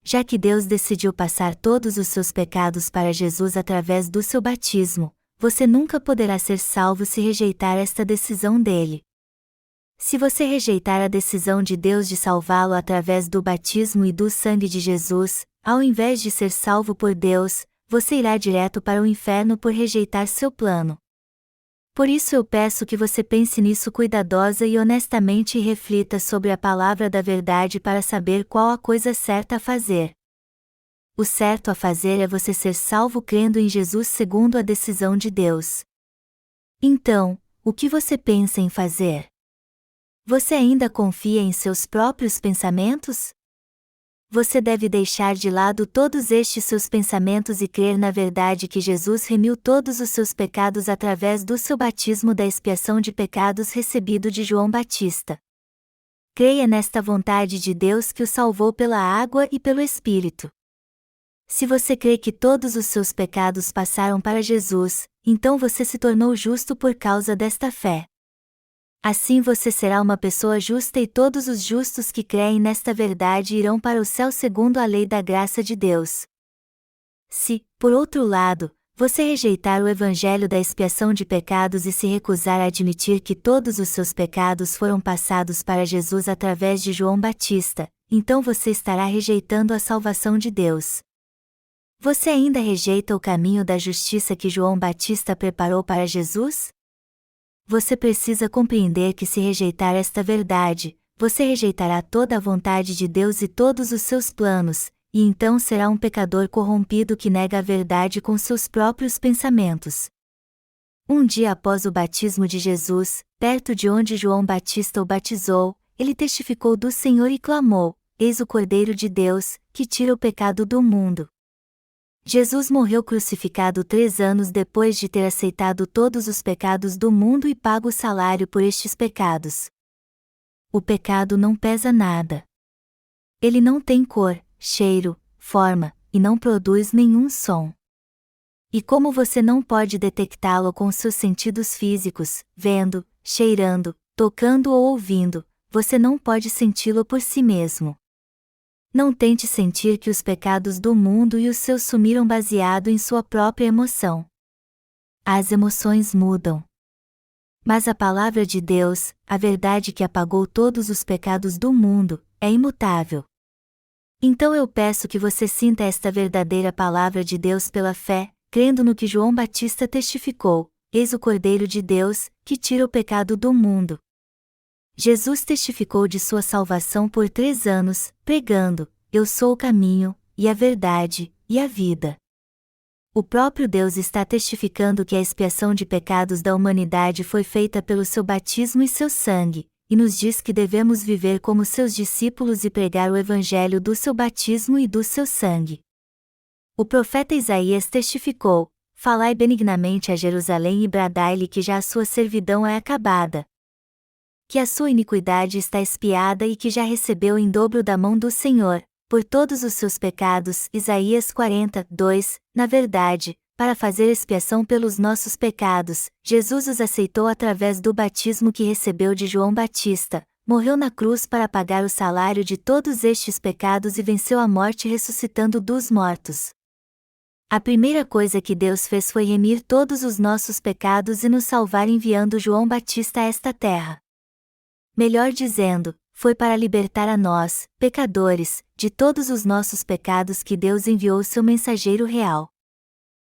Já que Deus decidiu passar todos os seus pecados para Jesus através do seu batismo, você nunca poderá ser salvo se rejeitar esta decisão dele. Se você rejeitar a decisão de Deus de salvá-lo através do batismo e do sangue de Jesus, ao invés de ser salvo por Deus, você irá direto para o inferno por rejeitar seu plano. Por isso eu peço que você pense nisso cuidadosa e honestamente e reflita sobre a palavra da verdade para saber qual a coisa certa a fazer. O certo a fazer é você ser salvo crendo em Jesus segundo a decisão de Deus. Então, o que você pensa em fazer? Você ainda confia em seus próprios pensamentos? Você deve deixar de lado todos estes seus pensamentos e crer na verdade que Jesus remiu todos os seus pecados através do seu batismo da expiação de pecados recebido de João Batista. Creia nesta vontade de Deus que o salvou pela água e pelo Espírito. Se você crê que todos os seus pecados passaram para Jesus, então você se tornou justo por causa desta fé. Assim você será uma pessoa justa e todos os justos que creem nesta verdade irão para o céu segundo a lei da graça de Deus. Se, por outro lado, você rejeitar o evangelho da expiação de pecados e se recusar a admitir que todos os seus pecados foram passados para Jesus através de João Batista, então você estará rejeitando a salvação de Deus. Você ainda rejeita o caminho da justiça que João Batista preparou para Jesus? Você precisa compreender que se rejeitar esta verdade, você rejeitará toda a vontade de Deus e todos os seus planos, e então será um pecador corrompido que nega a verdade com seus próprios pensamentos. Um dia após o batismo de Jesus, perto de onde João Batista o batizou, ele testificou do Senhor e clamou: Eis o Cordeiro de Deus, que tira o pecado do mundo. Jesus morreu crucificado 3 anos depois de ter aceitado todos os pecados do mundo e pago o salário por estes pecados. O pecado não pesa nada. Ele não tem cor, cheiro, forma, e não produz nenhum som. E como você não pode detectá-lo com seus sentidos físicos, vendo, cheirando, tocando ou ouvindo, você não pode senti-lo por si mesmo. Não tente sentir que os pecados do mundo e os seus sumiram baseado em sua própria emoção. As emoções mudam. Mas a palavra de Deus, a verdade que apagou todos os pecados do mundo, é imutável. Então eu peço que você sinta esta verdadeira palavra de Deus pela fé, crendo no que João Batista testificou: Eis o Cordeiro de Deus, que tira o pecado do mundo. Jesus testificou de sua salvação por 3 anos, pregando: Eu sou o caminho, e a verdade, e a vida. O próprio Deus está testificando que a expiação de pecados da humanidade foi feita pelo seu batismo e seu sangue, e nos diz que devemos viver como seus discípulos e pregar o evangelho do seu batismo e do seu sangue. O profeta Isaías testificou: Falai benignamente a Jerusalém e bradai-lhe que já a sua servidão é acabada, que a sua iniquidade está expiada e que já recebeu em dobro da mão do Senhor, por todos os seus pecados. Isaías 40:2. Na verdade, para fazer expiação pelos nossos pecados, Jesus os aceitou através do batismo que recebeu de João Batista, morreu na cruz para pagar o salário de todos estes pecados e venceu a morte ressuscitando dos mortos. A primeira coisa que Deus fez foi remir todos os nossos pecados e nos salvar enviando João Batista a esta terra. Melhor dizendo, foi para libertar a nós, pecadores, de todos os nossos pecados que Deus enviou seu mensageiro real.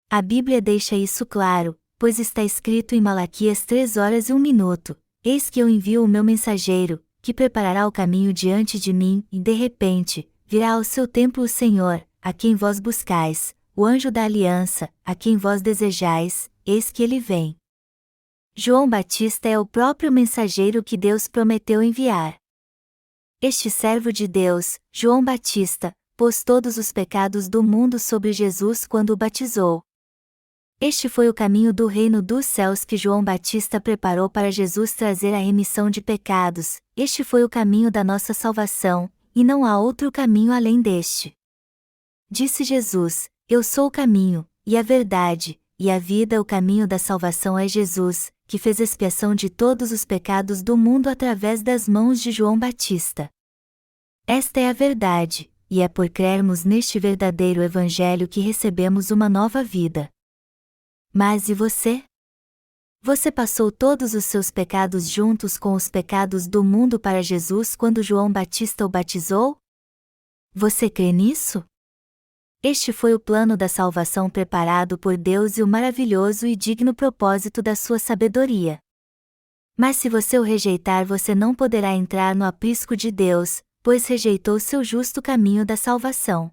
A Bíblia deixa isso claro, pois está escrito em Malaquias 3:01: Eis que eu envio o meu mensageiro, que preparará o caminho diante de mim, e de repente, virá ao seu templo o Senhor, a quem vós buscais, o anjo da aliança, a quem vós desejais, eis que ele vem. João Batista é o próprio mensageiro que Deus prometeu enviar. Este servo de Deus, João Batista, pôs todos os pecados do mundo sobre Jesus quando o batizou. Este foi o caminho do reino dos céus que João Batista preparou para Jesus trazer a remissão de pecados. Este foi o caminho da nossa salvação, e não há outro caminho além deste. Disse Jesus: Eu sou o caminho, e a verdade, e a vida. O caminho da salvação é Jesus, que fez expiação de todos os pecados do mundo através das mãos de João Batista. Esta é a verdade, e é por crermos neste verdadeiro evangelho que recebemos uma nova vida. Mas e você? Você passou todos os seus pecados juntos com os pecados do mundo para Jesus quando João Batista o batizou? Você crê nisso? Este foi o plano da salvação preparado por Deus e o maravilhoso e digno propósito da sua sabedoria. Mas se você o rejeitar, você não poderá entrar no aprisco de Deus, pois rejeitou seu justo caminho da salvação.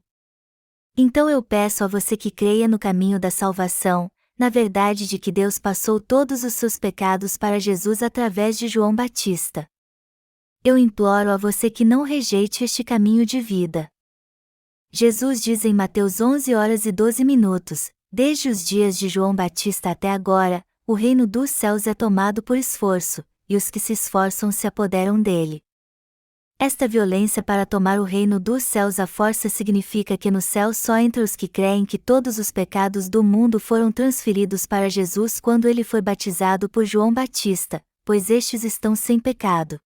Então eu peço a você que creia no caminho da salvação, na verdade de que Deus passou todos os seus pecados para Jesus através de João Batista. Eu imploro a você que não rejeite este caminho de vida. Jesus diz em Mateus 11:12: Desde os dias de João Batista até agora, o reino dos céus é tomado por esforço, e os que se esforçam se apoderam dele. Esta violência para tomar o reino dos céus à força significa que no céu só entre os que creem que todos os pecados do mundo foram transferidos para Jesus quando ele foi batizado por João Batista, pois estes estão sem pecado.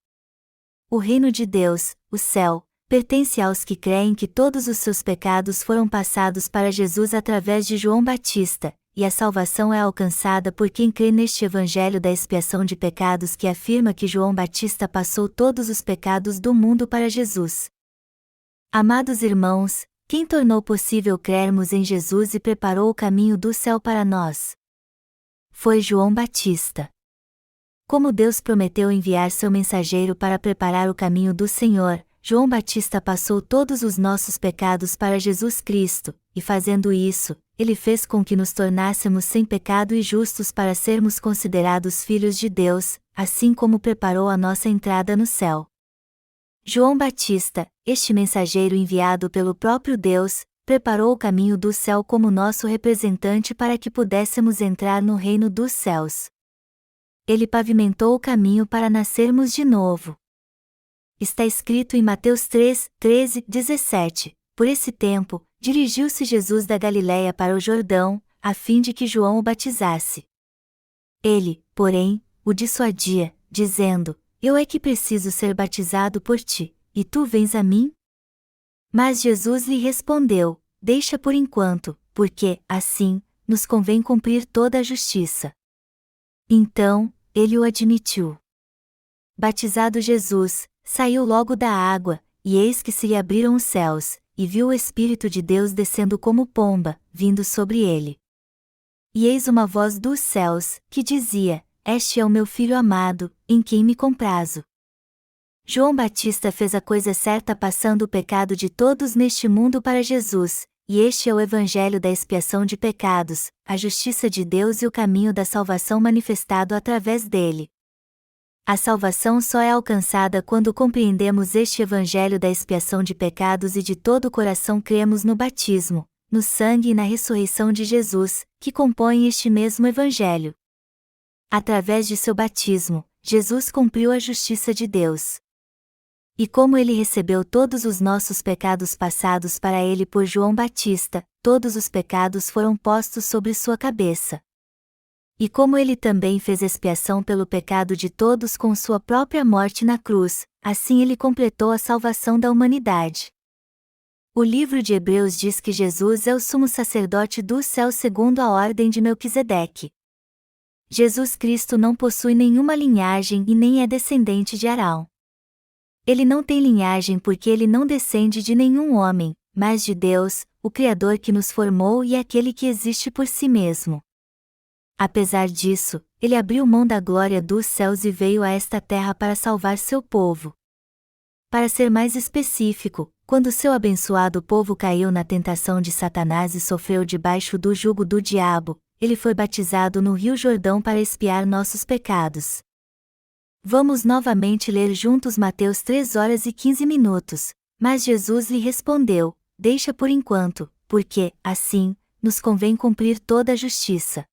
O reino de Deus, o céu, pertence aos que creem que todos os seus pecados foram passados para Jesus através de João Batista, e a salvação é alcançada por quem crê neste evangelho da expiação de pecados que afirma que João Batista passou todos os pecados do mundo para Jesus. Amados irmãos, quem tornou possível crermos em Jesus e preparou o caminho do céu para nós? Foi João Batista. Como Deus prometeu enviar seu mensageiro para preparar o caminho do Senhor, João Batista passou todos os nossos pecados para Jesus Cristo, e fazendo isso, ele fez com que nos tornássemos sem pecado e justos para sermos considerados filhos de Deus, assim como preparou a nossa entrada no céu. João Batista, este mensageiro enviado pelo próprio Deus, preparou o caminho do céu como nosso representante para que pudéssemos entrar no reino dos céus. Ele pavimentou o caminho para nascermos de novo. Está escrito em Mateus 3, 13, 17, por esse tempo, dirigiu-se Jesus da Galiléia para o Jordão, a fim de que João o batizasse. Ele, porém, o dissuadia, dizendo, Eu é que preciso ser batizado por ti, e tu vens a mim? Mas Jesus lhe respondeu, Deixa por enquanto, porque, assim, nos convém cumprir toda a justiça. Então, ele o admitiu. Batizado Jesus, saiu logo da água, e eis que se lhe abriram os céus, e viu o Espírito de Deus descendo como pomba, vindo sobre ele. E eis uma voz dos céus, que dizia, Este é o meu Filho amado, em quem me comprazo. João Batista fez a coisa certa passando o pecado de todos neste mundo para Jesus, e este é o Evangelho da expiação de pecados, a justiça de Deus e o caminho da salvação manifestado através dele. A salvação só é alcançada quando compreendemos este Evangelho da expiação de pecados e de todo o coração cremos no batismo, no sangue e na ressurreição de Jesus, que compõem este mesmo Evangelho. Através de seu batismo, Jesus cumpriu a justiça de Deus. E como ele recebeu todos os nossos pecados passados para ele por João Batista, todos os pecados foram postos sobre sua cabeça. E como ele também fez expiação pelo pecado de todos com sua própria morte na cruz, assim ele completou a salvação da humanidade. O livro de Hebreus diz que Jesus é o sumo sacerdote do céu segundo a ordem de Melquisedeque. Jesus Cristo não possui nenhuma linhagem e nem é descendente de Arão. Ele não tem linhagem porque ele não descende de nenhum homem, mas de Deus, o Criador que nos formou e é aquele que existe por si mesmo. Apesar disso, ele abriu mão da glória dos céus e veio a esta terra para salvar seu povo. Para ser mais específico, quando seu abençoado povo caiu na tentação de Satanás e sofreu debaixo do jugo do diabo, ele foi batizado no Rio Jordão para expiar nossos pecados. Vamos novamente ler juntos Mateus 3 horas e 15 minutos, mas Jesus lhe respondeu, Deixa por enquanto, porque, assim, nos convém cumprir toda a justiça.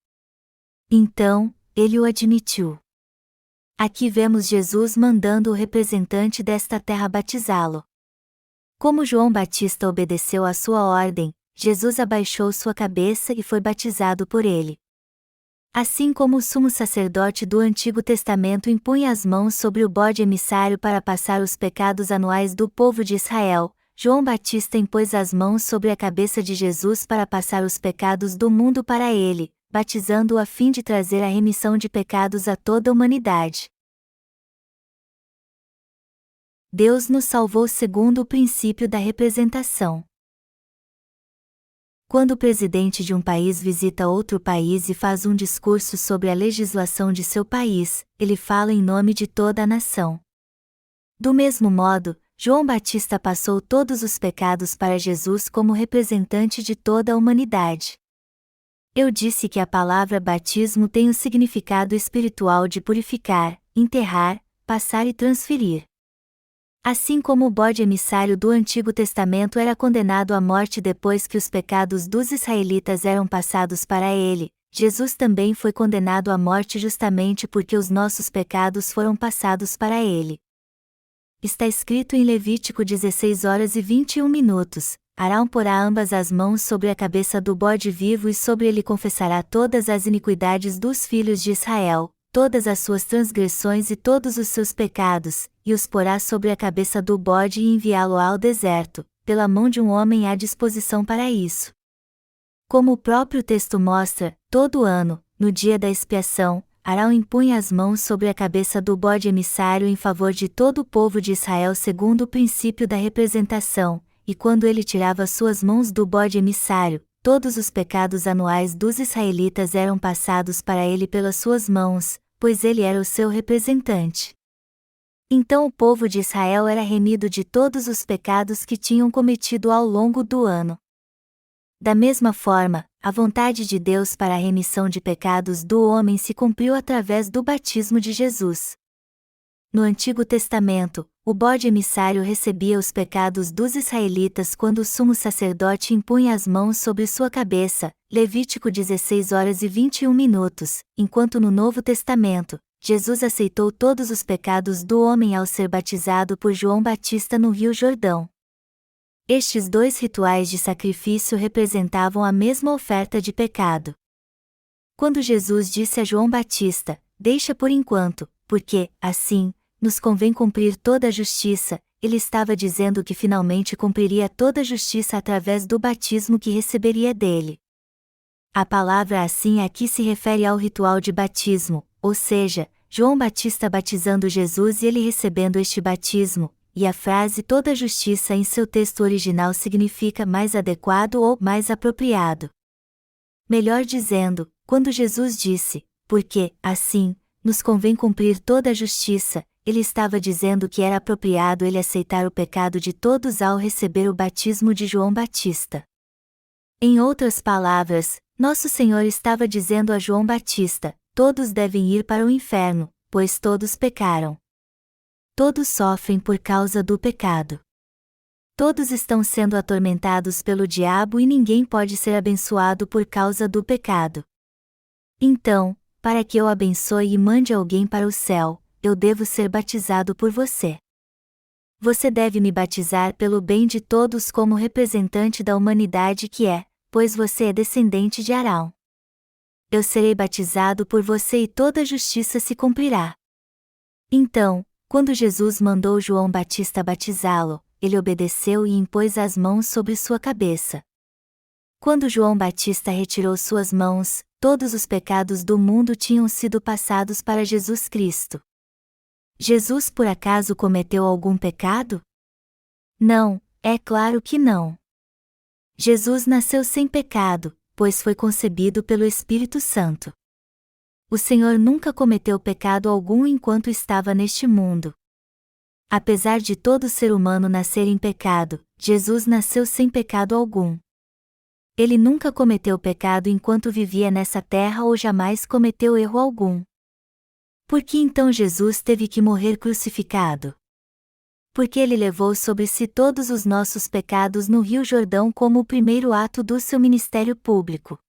Então, ele o admitiu. Aqui vemos Jesus mandando o representante desta terra batizá-lo. Como João Batista obedeceu à sua ordem, Jesus abaixou sua cabeça e foi batizado por ele. Assim como o sumo sacerdote do Antigo Testamento impunha as mãos sobre o bode emissário para passar os pecados anuais do povo de Israel, João Batista impôs as mãos sobre a cabeça de Jesus para passar os pecados do mundo para ele, batizando-o a fim de trazer a remissão de pecados a toda a humanidade. Deus nos salvou segundo o princípio da representação. Quando o presidente de um país visita outro país e faz um discurso sobre a legislação de seu país, ele fala em nome de toda a nação. Do mesmo modo, João Batista passou todos os pecados para Jesus como representante de toda a humanidade. Eu disse que a palavra batismo tem o significado espiritual de purificar, enterrar, passar e transferir. Assim como o bode emissário do Antigo Testamento era condenado à morte depois que os pecados dos israelitas eram passados para ele, Jesus também foi condenado à morte justamente porque os nossos pecados foram passados para ele. está escrito em Levítico 16h21. Arão porá ambas as mãos sobre a cabeça do bode vivo e sobre ele confessará todas as iniquidades dos filhos de Israel, todas as suas transgressões e todos os seus pecados, e os porá sobre a cabeça do bode e enviá-lo ao deserto, pela mão de um homem à disposição para isso. Como o próprio texto mostra, todo ano, no dia da expiação, Arão impunha as mãos sobre a cabeça do bode emissário em favor de todo o povo de Israel segundo o princípio da representação, e quando ele tirava suas mãos do bode emissário, todos os pecados anuais dos israelitas eram passados para ele pelas suas mãos, pois ele era o seu representante. Então o povo de Israel era remido de todos os pecados que tinham cometido ao longo do ano. Da mesma forma, a vontade de Deus para a remissão de pecados do homem se cumpriu através do batismo de Jesus. No Antigo Testamento, o bode emissário recebia os pecados dos israelitas quando o sumo sacerdote impunha as mãos sobre sua cabeça, Levítico 16h21, enquanto no Novo Testamento, Jesus aceitou todos os pecados do homem ao ser batizado por João Batista no Rio Jordão. Estes dois rituais de sacrifício representavam a mesma oferta de pecado. Quando Jesus disse a João Batista, "Deixa por enquanto, porque, assim, nos convém cumprir toda a justiça", ele estava dizendo que finalmente cumpriria toda a justiça através do batismo que receberia dele. A palavra "assim" aqui se refere ao ritual de batismo, ou seja, João Batista batizando Jesus e ele recebendo este batismo, e a frase "toda a justiça" em seu texto original significa mais adequado ou mais apropriado. Melhor dizendo, quando Jesus disse, "Porque, assim, nos convém cumprir toda a justiça", ele estava dizendo que era apropriado ele aceitar o pecado de todos ao receber o batismo de João Batista. Em outras palavras, Nosso Senhor estava dizendo a João Batista, "Todos devem ir para o inferno, pois todos pecaram. Todos sofrem por causa do pecado. Todos estão sendo atormentados pelo diabo e ninguém pode ser abençoado por causa do pecado. Então, para que eu abençoe e mande alguém para o céu, eu devo ser batizado por você. Você deve me batizar pelo bem de todos como representante da humanidade que é, pois você é descendente de Arão. Eu serei batizado por você e toda a justiça se cumprirá." Então, quando Jesus mandou João Batista batizá-lo, ele obedeceu e impôs as mãos sobre sua cabeça. Quando João Batista retirou suas mãos, todos os pecados do mundo tinham sido passados para Jesus Cristo. Jesus por acaso cometeu algum pecado? Não, é claro que não. Jesus nasceu sem pecado, pois foi concebido pelo Espírito Santo. O Senhor nunca cometeu pecado algum enquanto estava neste mundo. Apesar de todo ser humano nascer em pecado, Jesus nasceu sem pecado algum. Ele nunca cometeu pecado enquanto vivia nessa terra ou jamais cometeu erro algum. Por que então Jesus teve que morrer crucificado? Porque ele levou sobre si todos os nossos pecados no Rio Jordão como o primeiro ato do seu ministério público.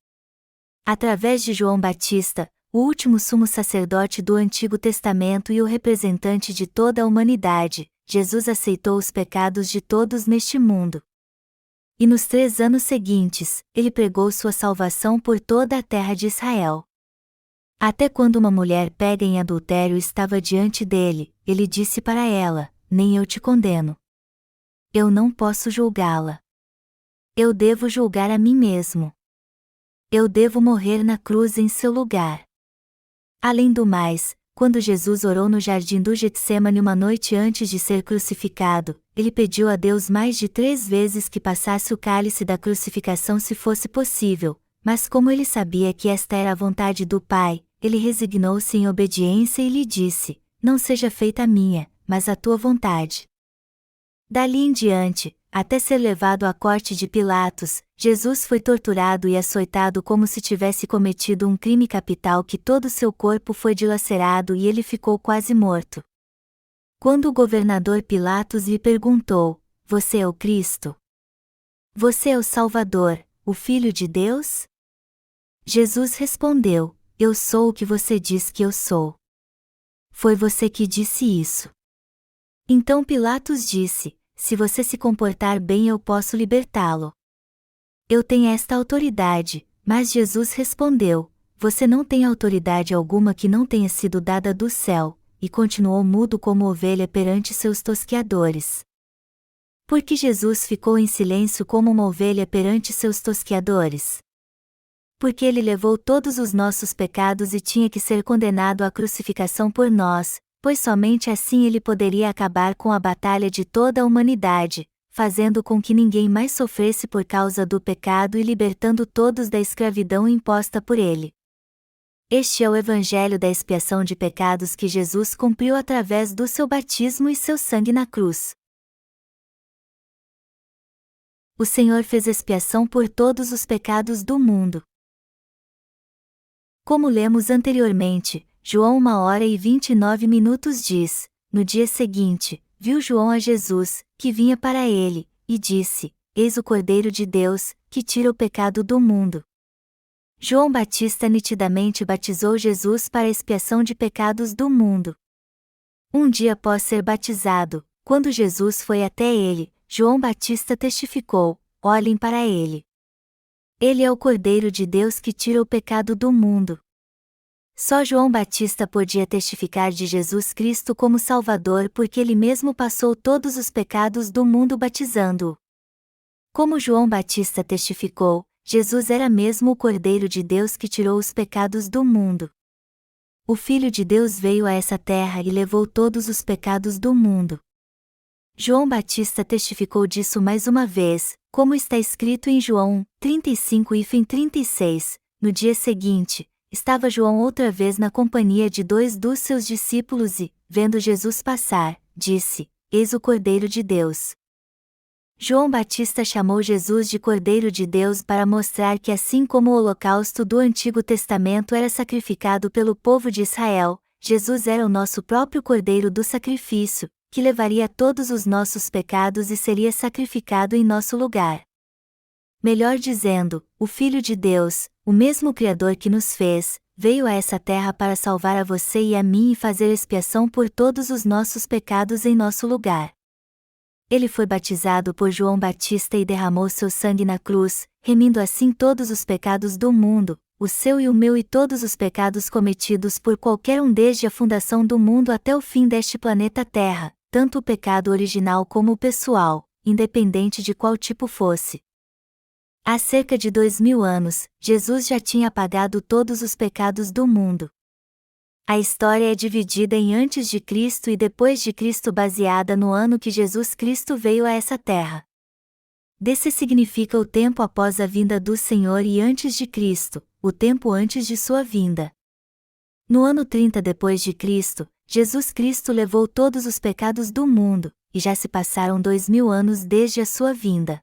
Através de João Batista, o último sumo sacerdote do Antigo Testamento e o representante de toda a humanidade, Jesus aceitou os pecados de todos neste mundo. E nos 3 anos seguintes, ele pregou sua salvação por toda a terra de Israel. Até quando uma mulher pega em adultério estava diante dele, ele disse para ela, "Nem eu te condeno. Eu não posso julgá-la. Eu devo julgar a mim mesmo. Eu devo morrer na cruz em seu lugar." Além do mais, quando Jesus orou no jardim do Getsêmani uma noite antes de ser crucificado, ele pediu a Deus mais de 3 vezes que passasse o cálice da crucificação se fosse possível, mas como ele sabia que esta era a vontade do Pai, ele resignou-se em obediência e lhe disse, "Não seja feita a minha, mas a tua vontade." Dali em diante, até ser levado à corte de Pilatos, Jesus foi torturado e açoitado como se tivesse cometido um crime capital que todo seu corpo foi dilacerado e ele ficou quase morto. Quando o governador Pilatos lhe perguntou, "Você é o Cristo? Você é o Salvador, o Filho de Deus?" Jesus respondeu, "Eu sou o que você diz que eu sou. Foi você que disse isso." Então Pilatos disse: se você se comportar bem, eu posso libertá-lo. Eu tenho esta autoridade. Mas Jesus respondeu: você não tem autoridade alguma que não tenha sido dada do céu, e continuou mudo como ovelha perante seus tosqueadores. Por que Jesus ficou em silêncio como uma ovelha perante seus tosqueadores? Porque ele levou todos os nossos pecados e tinha que ser condenado à crucificação por nós, pois somente assim ele poderia acabar com a batalha de toda a humanidade, fazendo com que ninguém mais sofresse por causa do pecado e libertando todos da escravidão imposta por ele. Este é o evangelho da expiação de pecados que Jesus cumpriu através do seu batismo e seu sangue na cruz. O Senhor fez expiação por todos os pecados do mundo. Como lemos anteriormente, João 1h29 diz: no dia seguinte, viu João a Jesus, que vinha para ele, e disse: eis o Cordeiro de Deus, que tira o pecado do mundo. João Batista nitidamente batizou Jesus para a expiação de pecados do mundo. Um dia após ser batizado, quando Jesus foi até ele, João Batista testificou: olhem para ele. Ele é o Cordeiro de Deus que tira o pecado do mundo. Só João Batista podia testificar de Jesus Cristo como Salvador porque ele mesmo passou todos os pecados do mundo batizando-o. Como João Batista testificou, Jesus era mesmo o Cordeiro de Deus que tirou os pecados do mundo. O Filho de Deus veio a essa terra e levou todos os pecados do mundo. João Batista testificou disso mais uma vez, como está escrito em João 35:36, no dia seguinte, estava João outra vez na companhia de 2 dos seus discípulos e, vendo Jesus passar, disse: eis o Cordeiro de Deus. João Batista chamou Jesus de Cordeiro de Deus para mostrar que assim como o holocausto do Antigo Testamento era sacrificado pelo povo de Israel, Jesus era o nosso próprio Cordeiro do sacrifício, que levaria todos os nossos pecados e seria sacrificado em nosso lugar. Melhor dizendo, o Filho de Deus, o mesmo Criador que nos fez, veio a essa terra para salvar a você e a mim e fazer expiação por todos os nossos pecados em nosso lugar. Ele foi batizado por João Batista e derramou seu sangue na cruz, remindo assim todos os pecados do mundo, o seu e o meu e todos os pecados cometidos por qualquer um desde a fundação do mundo até o fim deste planeta Terra, tanto o pecado original como o pessoal, independente de qual tipo fosse. Há cerca de 2000 anos, Jesus já tinha apagado todos os pecados do mundo. A história é dividida em antes de Cristo e depois de Cristo baseada no ano que Jesus Cristo veio a essa terra. DC significa o tempo após a vinda do Senhor e antes de Cristo, o tempo antes de sua vinda. No ano 30 depois de Cristo, Jesus Cristo levou todos os pecados do mundo, e já se passaram 2000 anos desde a sua vinda.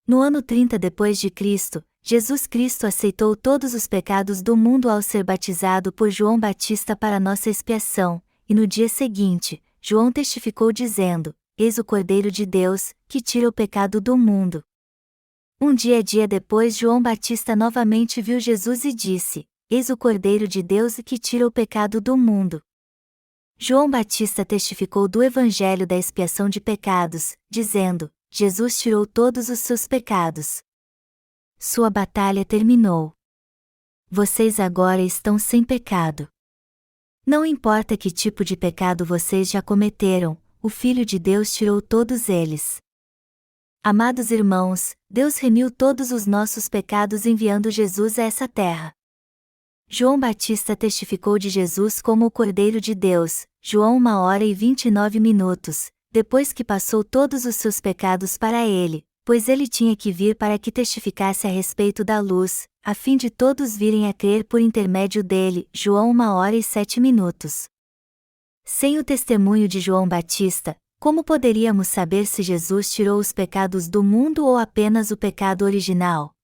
No ano 30 depois de Cristo, Jesus Cristo aceitou todos os pecados do mundo ao ser batizado por João Batista para nossa expiação, e no dia seguinte, João testificou dizendo: eis o Cordeiro de Deus, que tira o pecado do mundo. Um dia depois João Batista novamente viu Jesus e disse: eis o Cordeiro de Deus que tira o pecado do mundo. João Batista testificou do Evangelho da expiação de pecados, dizendo: Jesus tirou todos os seus pecados. Sua batalha terminou. Vocês agora estão sem pecado. Não importa que tipo de pecado vocês já cometeram, o Filho de Deus tirou todos eles. Amados irmãos, Deus remiu todos os nossos pecados enviando Jesus a essa terra. João Batista testificou de Jesus como o Cordeiro de Deus, João 1h29, depois que passou todos os seus pecados para ele, pois ele tinha que vir para que testificasse a respeito da luz, a fim de todos virem a crer por intermédio dele, João 1h07. Sem o testemunho de João Batista, como poderíamos saber se Jesus tirou os pecados do mundo ou apenas o pecado original?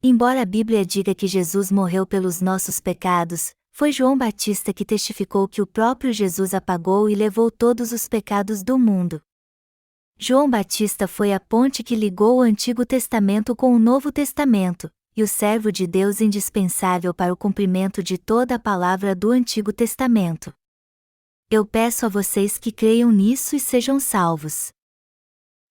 Embora a Bíblia diga que Jesus morreu pelos nossos pecados, foi João Batista que testificou que o próprio Jesus apagou e levou todos os pecados do mundo. João Batista foi a ponte que ligou o Antigo Testamento com o Novo Testamento, e o servo de Deus indispensável para o cumprimento de toda a palavra do Antigo Testamento. Eu peço a vocês que creiam nisso e sejam salvos.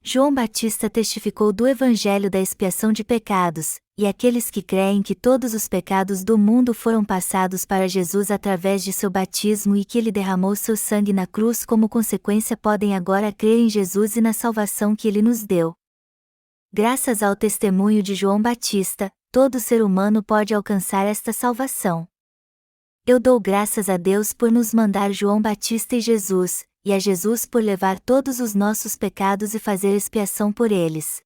João Batista testificou do Evangelho da expiação de pecados, e aqueles que creem que todos os pecados do mundo foram passados para Jesus através de seu batismo e que ele derramou seu sangue na cruz como consequência podem agora crer em Jesus e na salvação que ele nos deu. Graças ao testemunho de João Batista, todo ser humano pode alcançar esta salvação. Eu dou graças a Deus por nos mandar João Batista e Jesus, e a Jesus por levar todos os nossos pecados e fazer expiação por eles.